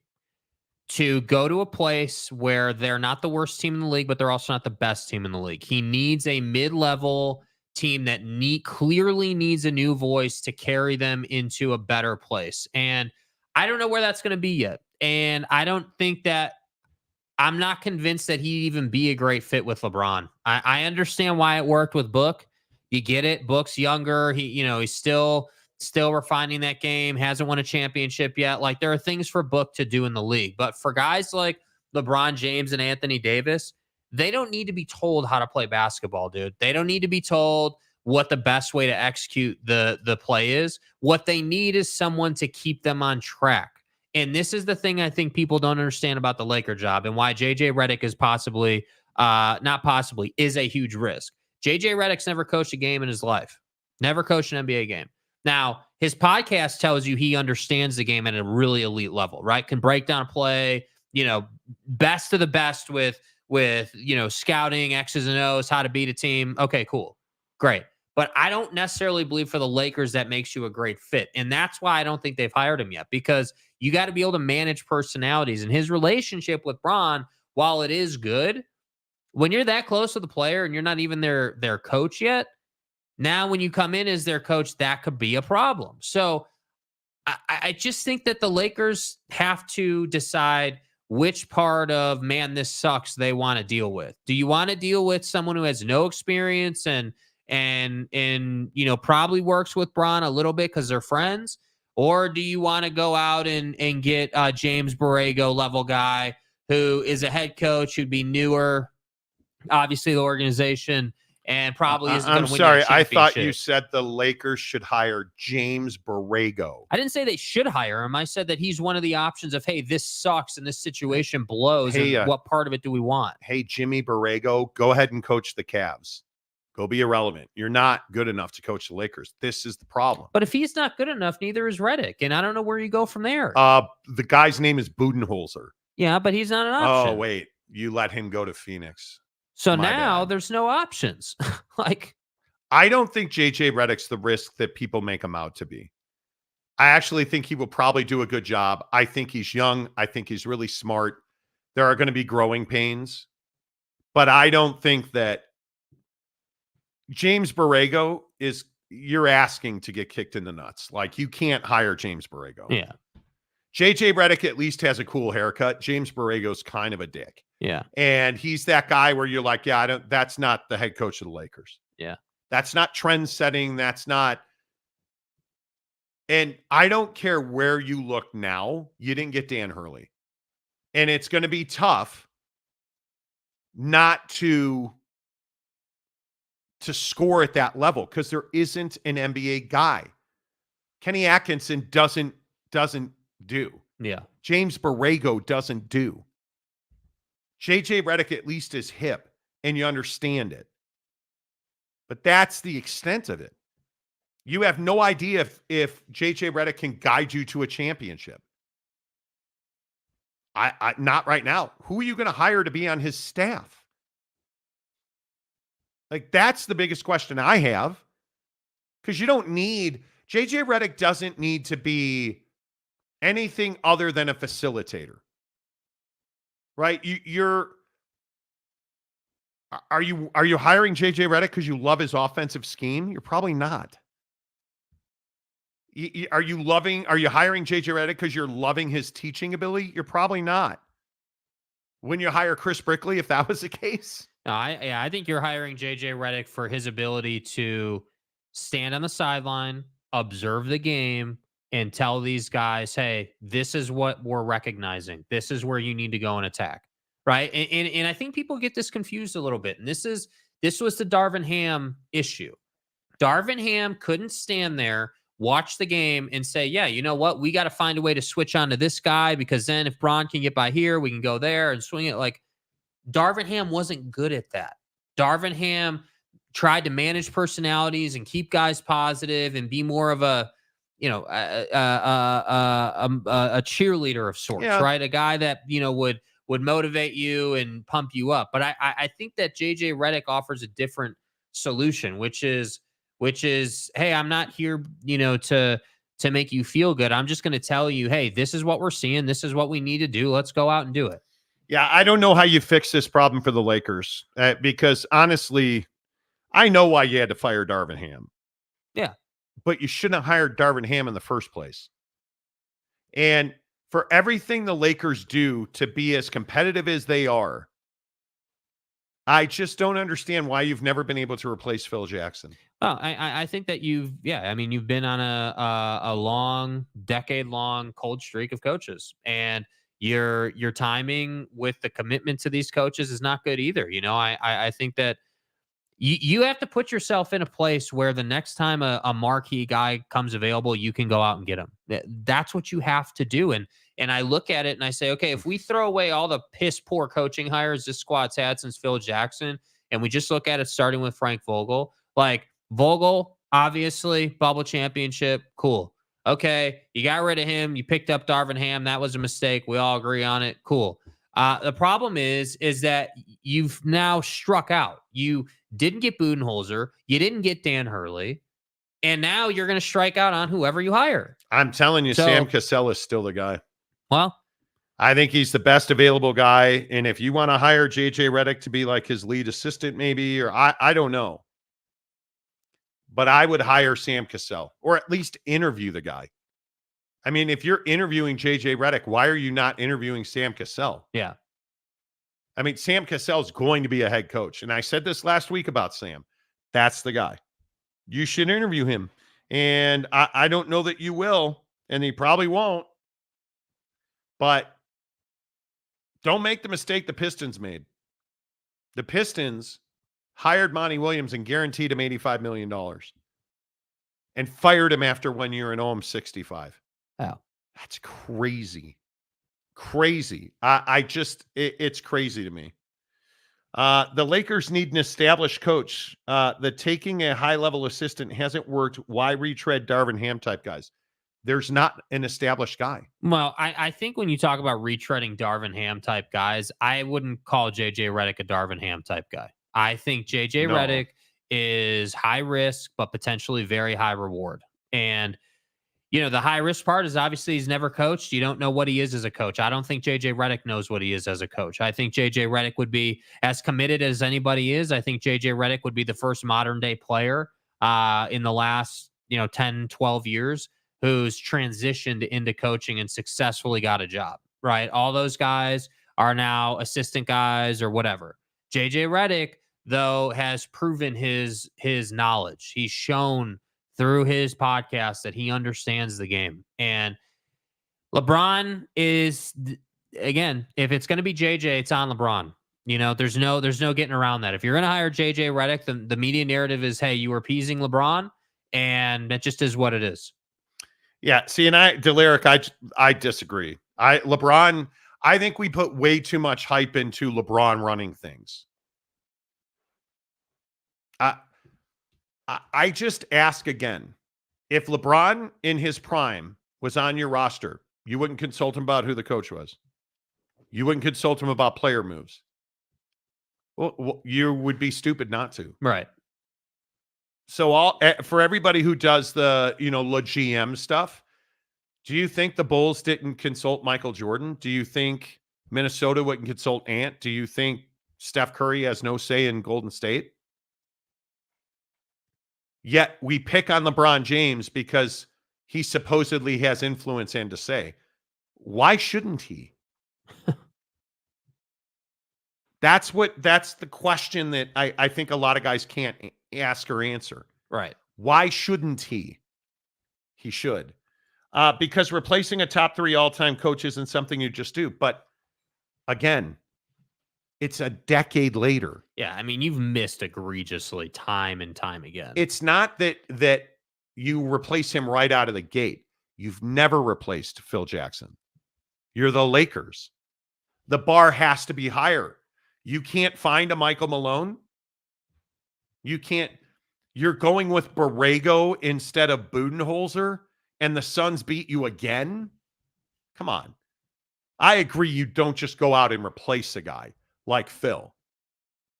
to go to a place where they're not the worst team in the league, but they're also not the best team in the league. He needs a mid-level team that clearly needs a new voice to carry them into a better place. And I don't know where that's going to be yet. And I don't think that I'm not convinced that he'd even be a great fit with LeBron. I understand why it worked with Book. You get it. Book's younger. He's still refining that game. Hasn't won a championship yet. Like, there are things for Book to do in the league. But for guys like LeBron James and Anthony Davis, they don't need to be told how to play basketball, dude. They don't need to be told what the best way to execute the play is. What they need is someone to keep them on track. And this is the thing I think people don't understand about the Laker job and why JJ Redick is is a huge risk. JJ Redick's never coached a game in his life. Never coached an NBA game. Now, his podcast tells you he understands the game at a really elite level, right? Can break down a play, best of the best with scouting, X's and O's, how to beat a team. Okay, cool. Great. But I don't necessarily believe for the Lakers that makes you a great fit. And that's why I don't think they've hired him yet, because you got to be able to manage personalities. And his relationship with Bron, while it is good, when you're that close to the player and you're not even their coach yet, now when you come in as their coach, that could be a problem. So I just think that the Lakers have to decide which part of, man, this sucks, they want to deal with. Do you want to deal with someone who has no experience and probably works with Bron a little bit because they're friends? Or do you want to go out and get James Borrego level guy who is a head coach who'd be newer, obviously the organization, and probably isn't going to win. I'm sorry, I thought you said the Lakers should hire James Borrego. I didn't say they should hire him. I said that he's one of the options of, hey, this sucks and this situation blows. Hey, and what part of it do we want? Hey, Jimmy Borrego, go ahead and coach the Cavs. Go be irrelevant. You're not good enough to coach the Lakers. This is the problem. But if he's not good enough, neither is Redick. And I don't know where you go from there. The guy's name is Budenholzer. Yeah, but he's not an option. Oh, wait. You let him go to Phoenix. So now there's no options. I don't think JJ Redick's the risk that people make him out to be. I actually think he will probably do a good job. I think he's young. I think he's really smart. There are going to be growing pains. But I don't think that James Borrego you're asking to get kicked in the nuts. Like, you can't hire James Borrego. Yeah. JJ Redick at least has a cool haircut. James Borrego's kind of a dick. Yeah. And he's that guy where you're like, yeah, that's not the head coach of the Lakers. Yeah. That's not trend setting. That's not. And I don't care where you look now. You didn't get Dan Hurley. And it's going to be tough not to score at that level because there isn't an NBA guy. Kenny Atkinson doesn't do. Yeah. James Borrego doesn't do. JJ Redick at least is hip and you understand it. But that's the extent of it. You have no idea if JJ Redick can guide you to a championship. I not right now. Who are you going to hire to be on his staff? Like, that's the biggest question I have. Because JJ Redick doesn't need to be anything other than a facilitator. Right? Are you hiring JJ Redick because you love his offensive scheme? You're probably not. Are you hiring JJ Redick because you're loving his teaching ability? You're probably not. Wouldn't you hire Chris Brickley if that was the case? No, I think you're hiring JJ Redick for his ability to stand on the sideline, observe the game, and tell these guys, hey, this is what we're recognizing. This is where you need to go and attack. Right. And I think people get this confused a little bit. And this was the Darvin Ham issue. Darvin Ham couldn't stand there, watch the game, and say, yeah, you know what? We got to find a way to switch on to this guy, because then if Braun can get by here, we can go there and swing it. Like, Darvin Ham wasn't good at that. Darvin Ham tried to manage personalities and keep guys positive and be more of a, you know, a cheerleader of sorts, right? A guy that, you know, would motivate you and pump you up. But I think that JJ Redick offers a different solution, which is, hey, I'm not here, you know, to make you feel good. I'm just going to tell you, hey, this is what we're seeing. This is what we need to do. Let's go out and do it. Yeah, I don't know how you fix this problem for the Lakers, because honestly, I know why you had to fire Darvin Ham. Yeah. But you shouldn't have hired Darvin Ham in the first place. And for everything the Lakers do to be as competitive as they are, I just don't understand why you've never been able to replace Phil Jackson. Well, I think that you've been on a long, decade-long cold streak of coaches, and your timing with the commitment to these coaches is not good either. You know, I think that you have to put yourself in a place where the next time a marquee guy comes available, you can go out and get him. That's what you have to do. And I look at it and I say, okay, if we throw away all the piss poor coaching hires this squad's had since Phil Jackson, and we just look at it starting with Frank Vogel, like Vogel, obviously bubble championship, cool. Okay, you got rid of him. You picked up Darvin Ham. That was a mistake. We all agree on it. Cool. The problem is that you've now struck out. You didn't get Budenholzer. You didn't get Dan Hurley. And now you're going to strike out on whoever you hire. I'm telling you, Sam Cassell is still the guy. Well, I think he's the best available guy. And if you want to hire JJ Redick to be like his lead assistant, maybe, or I don't know. But I would hire Sam Cassell, or at least interview the guy. I mean, if you're interviewing JJ Redick, why are you not interviewing Sam Cassell? Yeah. I mean, Sam Cassell is going to be a head coach. And I said this last week about Sam. That's the guy. You should interview him. And I don't know that you will, and he probably won't. But don't make the mistake the Pistons made. The Pistons hired Monty Williams and guaranteed him $85 million and fired him after 1 year and owe him $65. Oh, that's crazy. Crazy. It's crazy to me. The Lakers need an established coach. The taking a high-level assistant hasn't worked. Why retread Darvin Ham type guys? There's not an established guy. Well, I think when you talk about retreading Darvin Ham type guys, I wouldn't call JJ Redick a Darvin Ham type guy. I think JJ Redick is high risk, but potentially very high reward. And, you know, the high risk part is obviously he's never coached. You don't know what he is as a coach. I don't think JJ Redick knows what he is as a coach. I think JJ Redick would be as committed as anybody is. I think JJ Redick would be the first modern day player in the last, 10, 12 years who's transitioned into coaching and successfully got a job, right? All those guys are now assistant guys or whatever. JJ Redick, though, has proven his knowledge. He's shown through his podcast that he understands the game. And LeBron is, again, if it's going to be JJ, it's on LeBron. There's no getting around that. If you're going to hire JJ Redick, the media narrative is, hey, you were appeasing LeBron, and that just is what it is. Yeah. See, and Delaric, I disagree. LeBron, I think we put way too much hype into LeBron running things. I just ask again, if LeBron in his prime was on your roster, you wouldn't consult him about who the coach was. You wouldn't consult him about player moves. Well, you would be stupid not to. Right. So for everybody who does the, Le GM stuff, do you think the Bulls didn't consult Michael Jordan? Do you think Minnesota wouldn't consult Ant? Do you think Steph Curry has no say in Golden State? Yet we pick on LeBron James because he supposedly has influence and to say. Why shouldn't he? That's the question that I think a lot of guys can't ask or answer. Right. Why shouldn't he? He should. Because replacing a top 3 all-time coach isn't something you just do. But again, it's a decade later. Yeah, I mean, you've missed egregiously time and time again. It's not that you replace him right out of the gate. You've never replaced Phil Jackson. You're the Lakers. The bar has to be higher. You can't find a Michael Malone. You can't. You're going with Borrego instead of Budenholzer, and the Suns beat you again? Come on. I agree you don't just go out and replace a guy like Phil.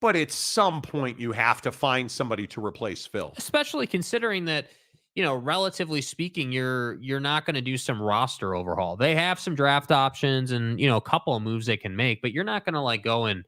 But at some point, you have to find somebody to replace Phil. Especially considering that, relatively speaking, you're not going to do some roster overhaul. They have some draft options and, a couple of moves they can make, but you're not going to go and,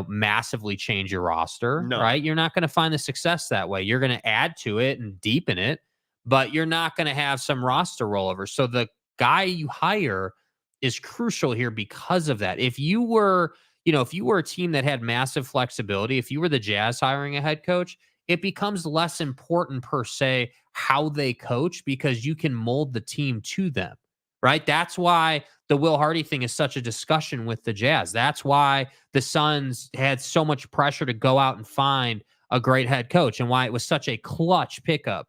massively change your roster, right? You're not going to find the success that way. You're going to add to it and deepen it, but you're not going to have some roster rollover. So the guy you hire is crucial here because of that. If you were a team that had massive flexibility, if you were the Jazz hiring a head coach, it becomes less important per se how they coach because you can mold the team to them, right? That's why the Will Hardy thing is such a discussion with the Jazz. That's why the Suns had so much pressure to go out and find a great head coach and why it was such a clutch pickup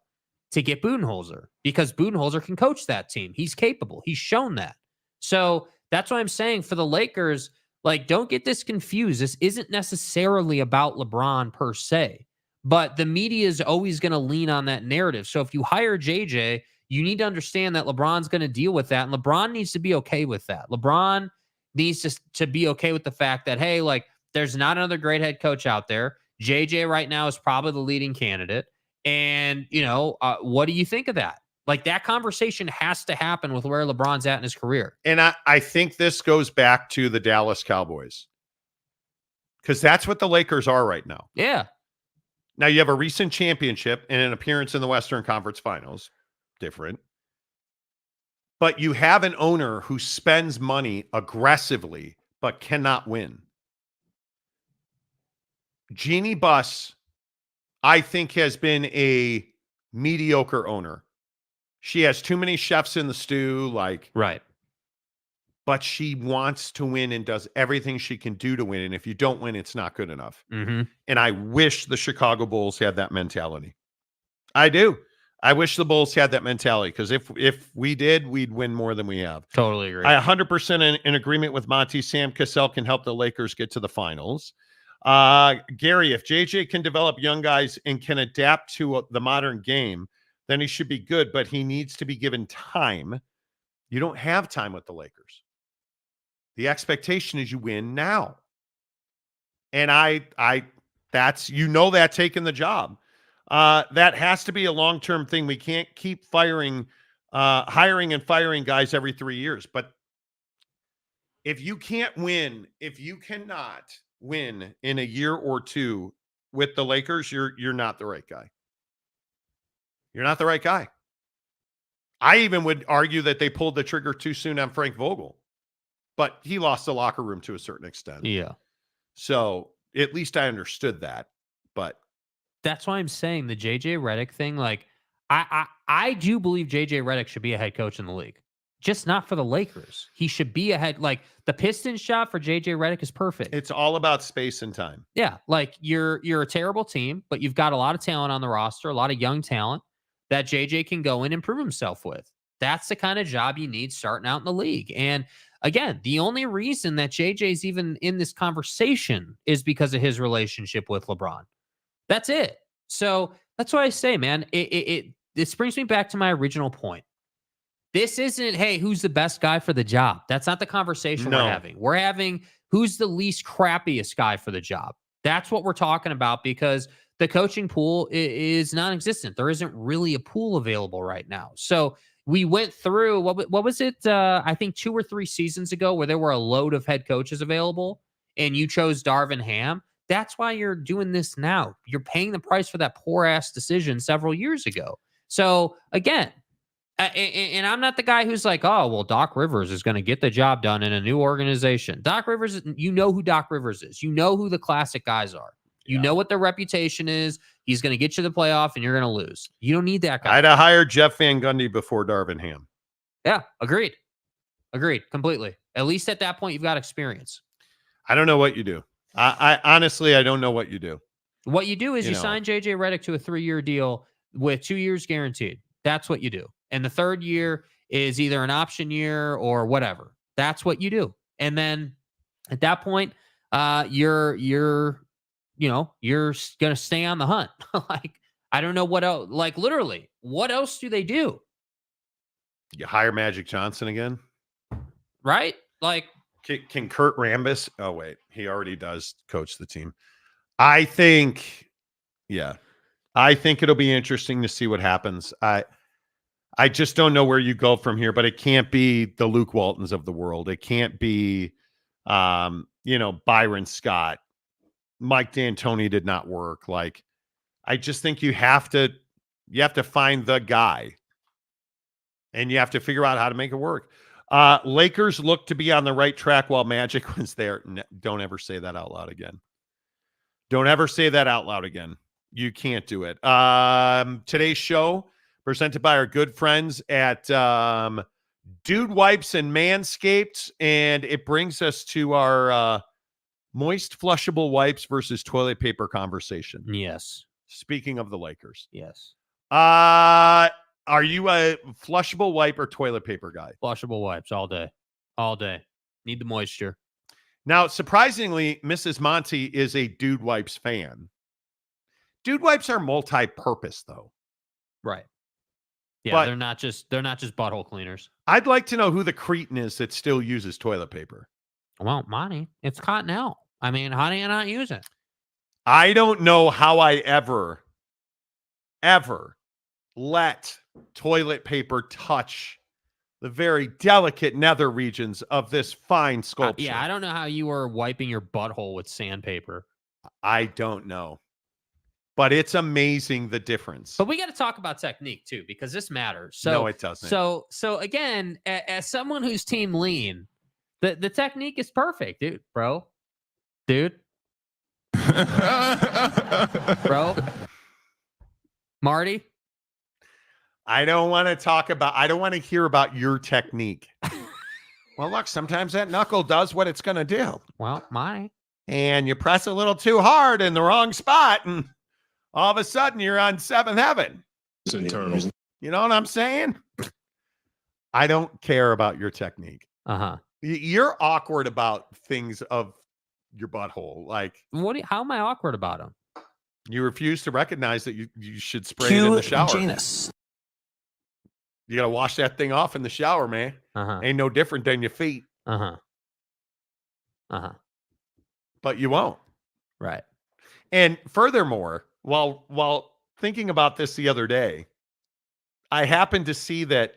to get Budenholzer because Budenholzer can coach that team. He's capable. He's shown that. So that's why I'm saying for the Lakers, don't get this confused. This isn't necessarily about LeBron per se, but the media is always going to lean on that narrative. So if you hire JJ, you need to understand that LeBron's going to deal with that, and LeBron needs to be okay with that. LeBron needs to be okay with the fact that, hey, there's not another great head coach out there. JJ right now is probably the leading candidate. And, what do you think of that? That conversation has to happen with where LeBron's at in his career. And I think this goes back to the Dallas Cowboys because that's what the Lakers are right now. Yeah. Now you have a recent championship and an appearance in the Western Conference Finals. Different. But you have an owner who spends money aggressively but cannot win. Jeannie Buss, I think, has been a mediocre owner. She has too many chefs in the stew, right. But she wants to win and does everything she can do to win. And if you don't win, it's not good enough. Mm-hmm. And I wish the Chicago Bulls had that mentality. I do. I wish the Bulls had that mentality because if we did, we'd win more than we have. Totally agree. I 100% in agreement with Monty. Sam Cassell can help the Lakers get to the finals. Gary, if JJ can develop young guys and can adapt to the modern game, then he should be good, but he needs to be given time. You don't have time with the Lakers. The expectation is you win now. And that's taking the job. That has to be a long-term thing. We can't keep hiring and firing guys every 3 years. But if you cannot win in a year or two with the Lakers, you're not the right guy. You're not the right guy. I even would argue that they pulled the trigger too soon on Frank Vogel, but he lost the locker room to a certain extent. Yeah. So at least I understood that, but that's why I'm saying the JJ Redick thing. I do believe JJ Redick should be a head coach in the league, just not for the Lakers. He should be a head. The Pistons shot for JJ Redick is perfect. It's all about space and time. Yeah, you're a terrible team, but you've got a lot of talent on the roster, a lot of young talent that JJ can go in and prove himself with. That's the kind of job you need starting out in the league. And again, the only reason that JJ's even in this conversation is because of his relationship with LeBron. That's it. So that's what I say, man. This brings me back to my original point. This isn't, hey, who's the best guy for the job? That's not the conversation we're having. We're having who's the least crappiest guy for the job. That's what we're talking about because the coaching pool is non-existent. There isn't really a pool available right now. So we went through, what was it? I think 2 or 3 seasons ago where there were a load of head coaches available and you chose Darvin Ham. That's why you're doing this now. You're paying the price for that poor ass decision several years ago. So again, And I'm not the guy who's like, oh, well, Doc Rivers is going to get the job done in a new organization. Doc Rivers, you know who Doc Rivers is. You know who the classic guys are. You know what their reputation is. He's going to get you the playoff, and you're going to lose. You don't need that guy. I'd have hired Jeff Van Gundy before Darvin Ham. Yeah, agreed. Agreed, completely. At least at that point, you've got experience. I don't know what you do. I honestly, I don't know what you do. What you do is you sign JJ Redick to a 3-year deal with 2 years guaranteed. That's what you do. And the third year is either an option year or whatever. That's what you do. And then at that point, you're going to stay on the hunt. Like, I don't know what else, like literally, what else do they do? You hire Magic Johnson again? Right? Like, can Kurt Rambis? Oh, wait, he already does coach the team. I think it'll be interesting to see what happens. I just don't know where you go from here, but it can't be the Luke Waltons of the world. It can't be, Byron Scott. Mike D'Antoni did not work. Like, I just think you have to find the guy, and you have to figure out how to make it work. Lakers look to be on the right track while Magic was there. Don't ever say that out loud again. Don't ever say that out loud again. You can't do it. Today's show presented by our good friends at Dude Wipes and Manscaped, and it brings us to our moist flushable wipes versus toilet paper conversation. Yes. Speaking of the Lakers. Yes. Are you a flushable wipe or toilet paper guy? Flushable wipes all day. All day. Need the moisture. Now, surprisingly, Mrs. Monty is a Dude Wipes fan. Dude Wipes are multi-purpose, though. Right. Yeah, but they're not just butthole cleaners. I'd like to know who the cretin is that still uses toilet paper. Well, Monty, it's Cottonelle. I mean, how do you not use it? I don't know how I ever let toilet paper touch the very delicate nether regions of this fine sculpture. Yeah, I don't know how you were wiping your butthole with sandpaper. I don't know. But it's amazing the difference. But we got to talk about technique too, because this matters. So, no, it doesn't. So again, as someone who's team lean, the technique is perfect, dude. Bro, Marty. I don't want to hear about your technique. Well, look, sometimes that knuckle does what it's going to do. Well, and you press a little too hard in the wrong spot, and all of a sudden you're on seventh heaven. It's internal. You know what I'm saying? I don't care about your technique. Uh-huh. You're awkward about things of your butthole. Like, how am I awkward about them? You refuse to recognize that you should spray it in the shower. Janus. You got to wash that thing off in the shower, man. Uh-huh. Ain't no different than your feet. Uh-huh. Uh-huh. But you won't. Right. And furthermore, while thinking about this the other day, I happened to see that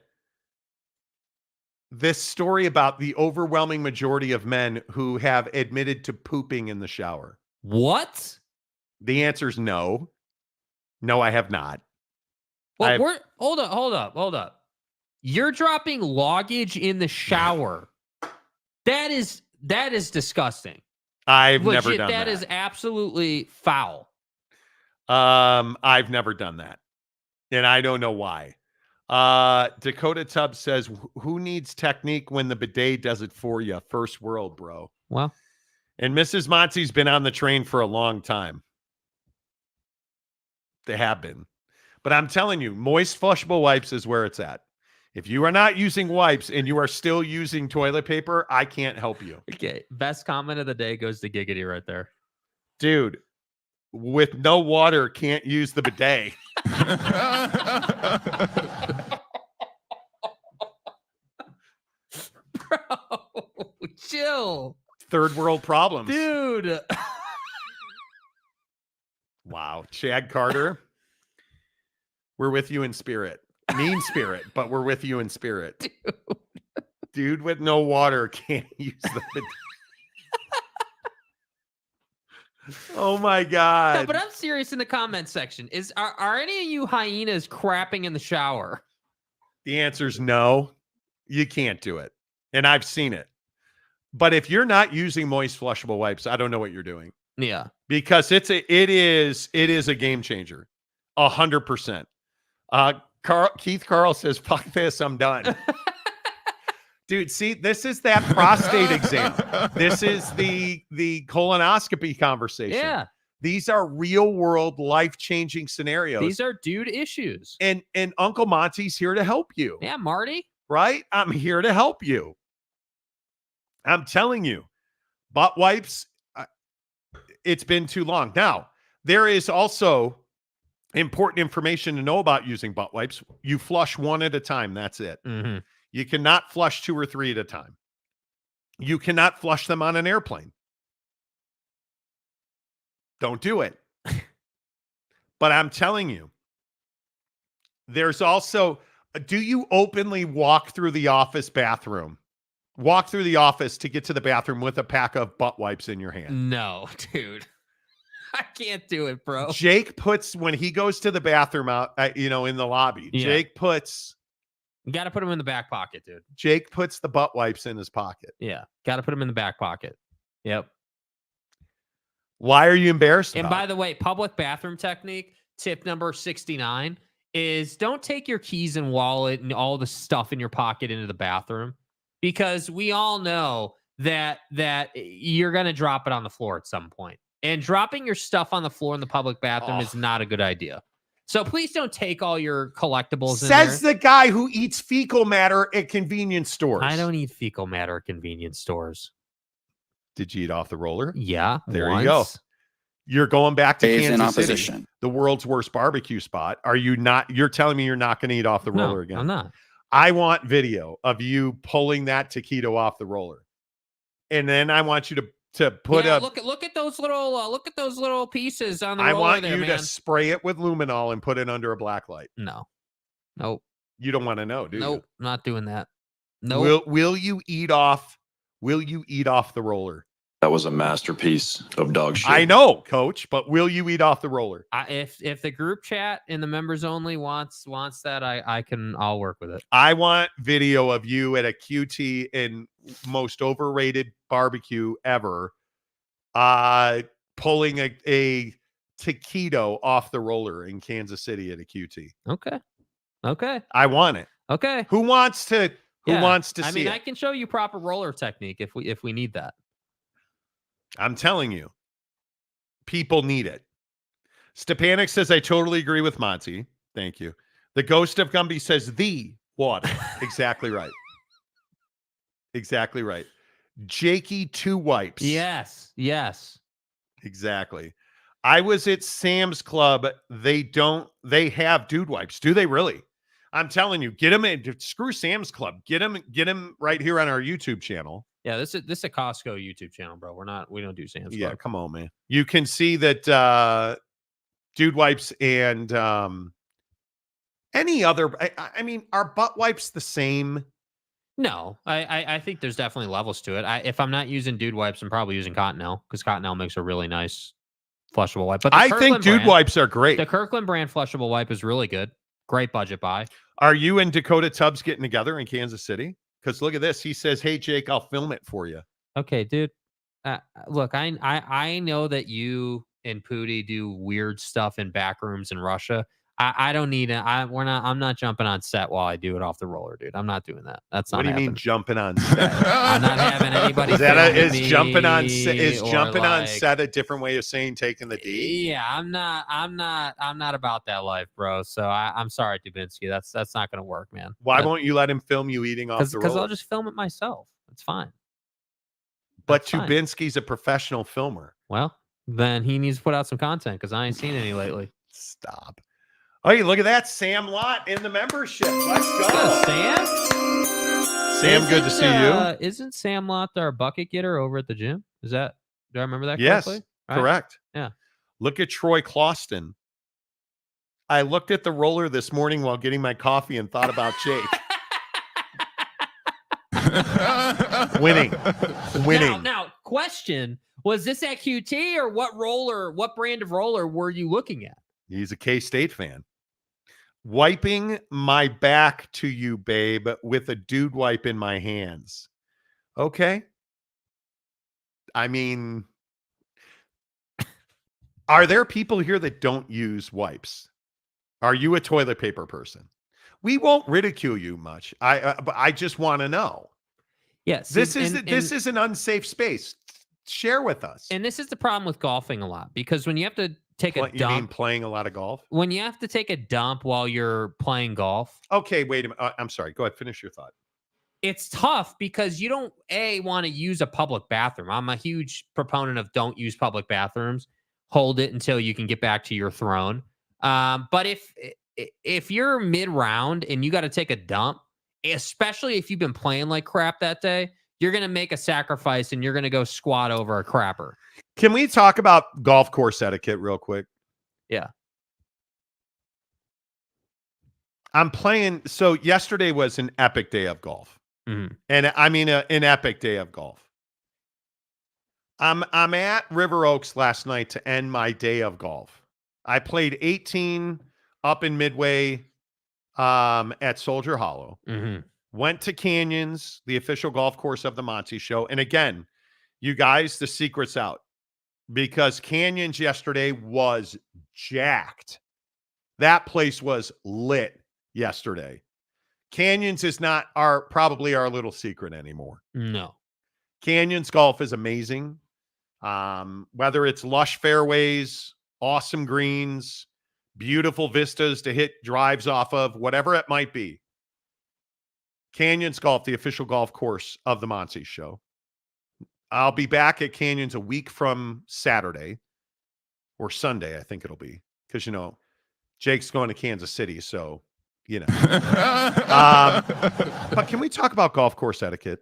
this story about the overwhelming majority of men who have admitted to pooping in the shower. What? The answer is no. No, I have not. Well, hold up. You're dropping luggage in the shower. That is disgusting. I've never done that. That is absolutely foul. I've never done that. And I don't know why. Dakota Tubbs says, who needs technique when the bidet does it for you? First world, bro. Well, and Mrs. Monty's been on the train for a long time. They have been. But I'm telling you, moist flushable wipes is where it's at. If you are not using wipes and you are still using toilet paper, I can't help you. Okay. Best comment of the day goes to Giggity right there. Dude, with no water, can't use the bidet. Bro, chill. Third world problems. Dude. Wow. Chad Carter. We're with you in spirit. Mean spirit, but we're with you in spirit. Dude with no water can't use the bidet. Oh my God. No, but I'm serious in the comment section. Are any of you hyenas crapping in the shower? The answer is no. You can't do it. And I've seen it. But if you're not using moist flushable wipes, I don't know what you're doing. Yeah. Because it is a game changer. 100%. Keith Carl says, fuck this, I'm done. Dude, see, this is that prostate exam. This is the colonoscopy conversation. Yeah. These are real world life-changing scenarios. These are dude issues. And Uncle Monty's here to help you. Yeah, Marty. Right? I'm here to help you. I'm telling you, butt wipes, it's been too long. Now, there is also important information to know about using butt wipes. You flush one at a time. That's it. Mm-hmm. You cannot flush 2 or 3 at a time. You cannot flush them on an airplane. Don't do it. But I'm telling you, there's also, do you openly walk through the office bathroom? Walk through the office to get to the bathroom with a pack of butt wipes in your hand? No, dude. I can't do it, bro. Jake puts, when he goes to the bathroom out, in the lobby, Yeah. Jake puts... You got to put them in the back pocket, dude. Jake puts the butt wipes in his pocket. Yeah. Got to put them in the back pocket. Yep. Why are you embarrassed And about by it? the way, public bathroom technique, tip number 69 is don't take your keys and wallet and all the stuff in your pocket into the bathroom, because we all know that you're going to drop it on the floor at some point. And dropping your stuff on the floor in the public bathroom is not a good idea. So please don't take all your collectibles in there. Says the guy who eats fecal matter at convenience stores. I don't eat fecal matter at convenience stores. Did you eat off the roller? Yeah. There once. you go. You're going back to Days in Kansas opposition. City, the world's worst barbecue spot. Are you not? You're telling me you're not going to eat off the roller again? I'm not. I want video of you pulling that taquito off the roller, and then I want you to put look at those little pieces on the roller. I want there, you man. to spray it with luminol and put it under a black light. No. Nope. You don't want to know, do you? Nope. Not doing that. Nope. Will you eat off? Will you eat off the roller? That was a masterpiece of dog shit. I know, Coach, but will you eat off the roller? If the group chat in the members only wants that, I'll work with it. I want video of you at a QT in most overrated barbecue ever, pulling a taquito off the roller in Kansas City at a QT. Okay. I want it. Okay. Who wants to see I mean, it? I can show you proper roller technique if we need that. I'm telling you, people need it. Stepanik says, I totally agree with Monty. Thank you. The Ghost of Gumby says, the water. Exactly right. Exactly right. Jakey 2 wipes. Yes. Exactly. I was at Sam's Club. They have dude wipes. Do they really? I'm telling you, get them in. Screw Sam's Club. Get them right here on our YouTube channel. Yeah, this is a Costco YouTube channel, bro. We don't do Sam's Club. Yeah, come on, man. You can see that dude wipes and any other. I mean, are butt wipes the same? No, I think there's definitely levels to it. If I'm not using dude wipes, I'm probably using Cottonelle, because Cottonelle makes a really nice flushable wipe. But I think dude wipes are great. The Kirkland brand flushable wipe is really good. Great budget buy. Are you and Dakota Tubbs getting together in Kansas City? Because look at this. He says, hey, Jake, I'll film it for you. Okay, dude. Look, I know that you and Pootie do weird stuff in back rooms in Russia. I don't need it. I'm not jumping on set while I do it off the roller, dude. I'm not doing that. That's not. What do you happening. mean jumping on set? I'm not having anybody. Is me jumping on set? Is or jumping on like- set a different way of saying taking the D? Yeah, I'm not about that life, bro. So I'm sorry, Dubinsky. That's not gonna work, man. Why won't you let him film you eating off the roller? Because I'll just film it myself. It's fine. But That's fine. Tubinsky's a professional filmer. Well, then he needs to put out some content, because I ain't seen any lately. Stop. Hey, look at that. Sam Lott in the membership. Let's go. Sam? Sam, good to see you. Isn't Sam Lott our bucket getter over at the gym? Do I remember that Yes, correctly? Right? correct. Yeah. Look at Troy Clauston. I looked at the roller this morning while getting my coffee and thought about Jake. Winning. Now, question, was this at QT, or what brand of roller were you looking at? He's a K-State fan. Wiping my back to you, babe, with a dude wipe in my hands. Okay. I mean, are there people here that don't use wipes? Are you a toilet paper person? We won't ridicule you much. But I just want to know. Yes. This is an unsafe space. Share with us. And this is the problem with golfing a lot, because when you have to take a dump. You mean playing a lot of golf? When you have to take a dump while you're playing golf. Okay, wait a minute. I'm sorry. Go ahead. Finish your thought. It's tough because you don't want to use a public bathroom. I'm a huge proponent of don't use public bathrooms. Hold it until you can get back to your throne. But if you're mid-round and you got to take a dump, especially if you've been playing like crap that day, you're going to make a sacrifice and you're going to go squat over a crapper. Can we talk about golf course etiquette real quick? Yeah. I'm playing. So yesterday was an epic day of golf. Mm-hmm. And I mean, an epic day of golf. I'm at River Oaks last night to end my day of golf. I played 18 up in Midway at Soldier Hollow. Mm-hmm. Went to Canyons, the official golf course of the Monty Show. And again, you guys, the secret's out. Because Canyons yesterday was jacked. That place was lit yesterday. Canyons is not probably our little secret anymore. No. Canyons golf is amazing. Whether it's lush fairways, awesome greens, beautiful vistas to hit drives off of, whatever it might be. Canyons Golf, the official golf course of the Monty Show. I'll be back at Canyons a week from Saturday or Sunday, I think it'll be. Because, Jake's going to Kansas City, so, But can we talk about golf course etiquette?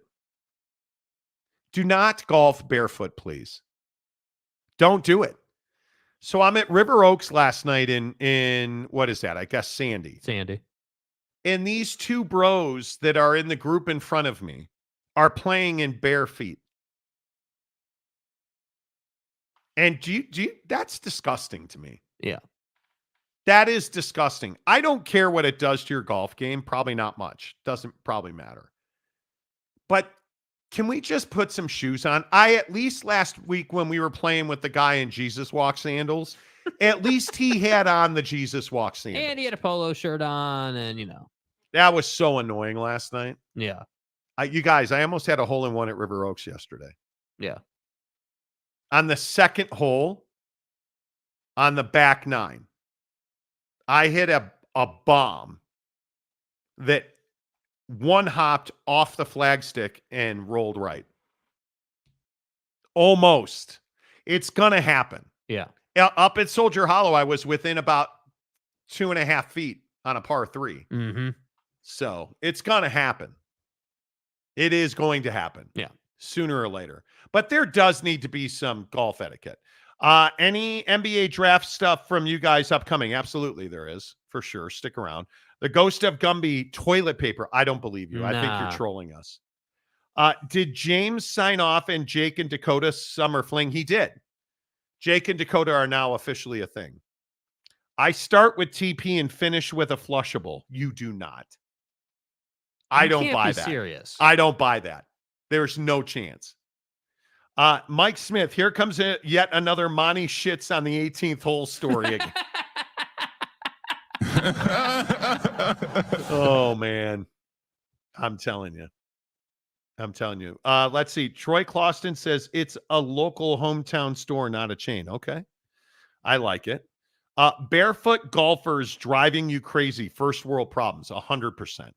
Do not golf barefoot, please. Don't do it. So I'm at River Oaks last night in what is that? I guess Sandy. And these two bros that are in the group in front of me are playing in bare feet. And that's disgusting to me. Yeah. That is disgusting. I don't care what it does to your golf game. Probably not much. Doesn't probably matter. But can we just put some shoes on? At least last week when we were playing with the guy in Jesus Walk sandals, at least he had on the Jesus Walk sandals. And he had a polo shirt on and, That was so annoying last night. Yeah. You guys, I almost had a hole-in-one at River Oaks yesterday. Yeah. On the second hole, on the back nine, I hit a bomb that one-hopped off the flagstick and rolled right. Almost. It's going to happen. Yeah. Up at Soldier Hollow, I was within about 2.5 feet on a par 3. Mm-hmm. So it's going to happen. It is going to happen. Yeah. Sooner or later. But there does need to be some golf etiquette. Any NBA draft stuff from you guys upcoming? Absolutely, there is. For sure. Stick around. The Ghost of Gumby toilet paper. I don't believe you. Nah. I think you're trolling us. Did James sign off in Jake and Dakota Summer Fling? He did. Jake and Dakota are now officially a thing. I start with TP and finish with a flushable. You do not. I don't buy that. Serious. I don't buy that. There's no chance. Mike Smith, here comes yet another Monty shits on the 18th hole story again. Oh, man. I'm telling you. Let's see. Troy Closton says it's a local hometown store, not a chain. Okay. I like it. Barefoot golfers driving you crazy. First world problems. 100%.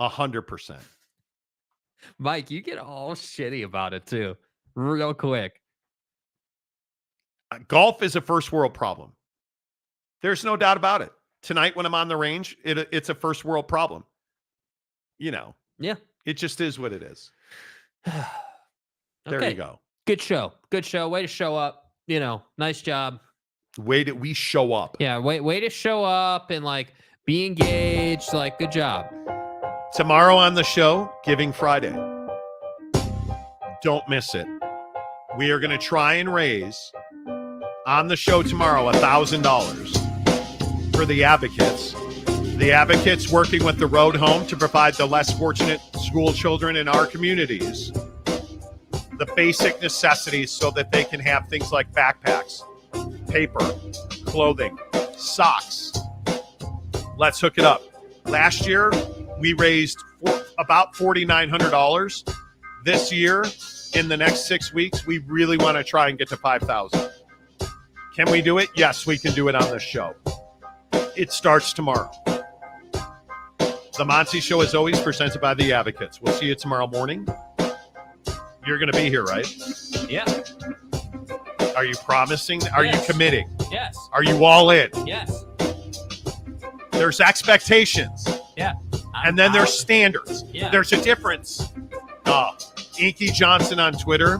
100%. Mike, you get all shitty about it too. Real quick. Golf is a first world problem. There's no doubt about it. Tonight when I'm on the range, it's a first world problem. Yeah. It just is what it is. There you go. Good show. Way to show up. Nice job. Way that we show up. Yeah, way to show up and be engaged. Good job. Tomorrow on the show, Giving Friday. Don't miss it. We are going to try and raise on the show tomorrow $1,000 for the Advocates The Advocates working with the Road Home to provide the less fortunate school children in our communities the basic necessities so that they can have things like backpacks, paper, clothing, socks. Let's hook it up. Last year, we raised about $4,900. This year, in the next 6 weeks, we really want to try and get to $5,000. Can we do it? Yes, we can do it on this show. It starts tomorrow. The Monty Show is always presented by the Advocates. We'll see you tomorrow morning. You're going to be here, right? Yeah. Are you promising? Are you committing? Yes. Are you all in? Yes. There's expectations. Yeah. And then there's standards. Yeah. There's a difference. Inky Johnson on Twitter.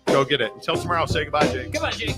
Go get it. Until tomorrow, say goodbye, Jake. Goodbye, Jake.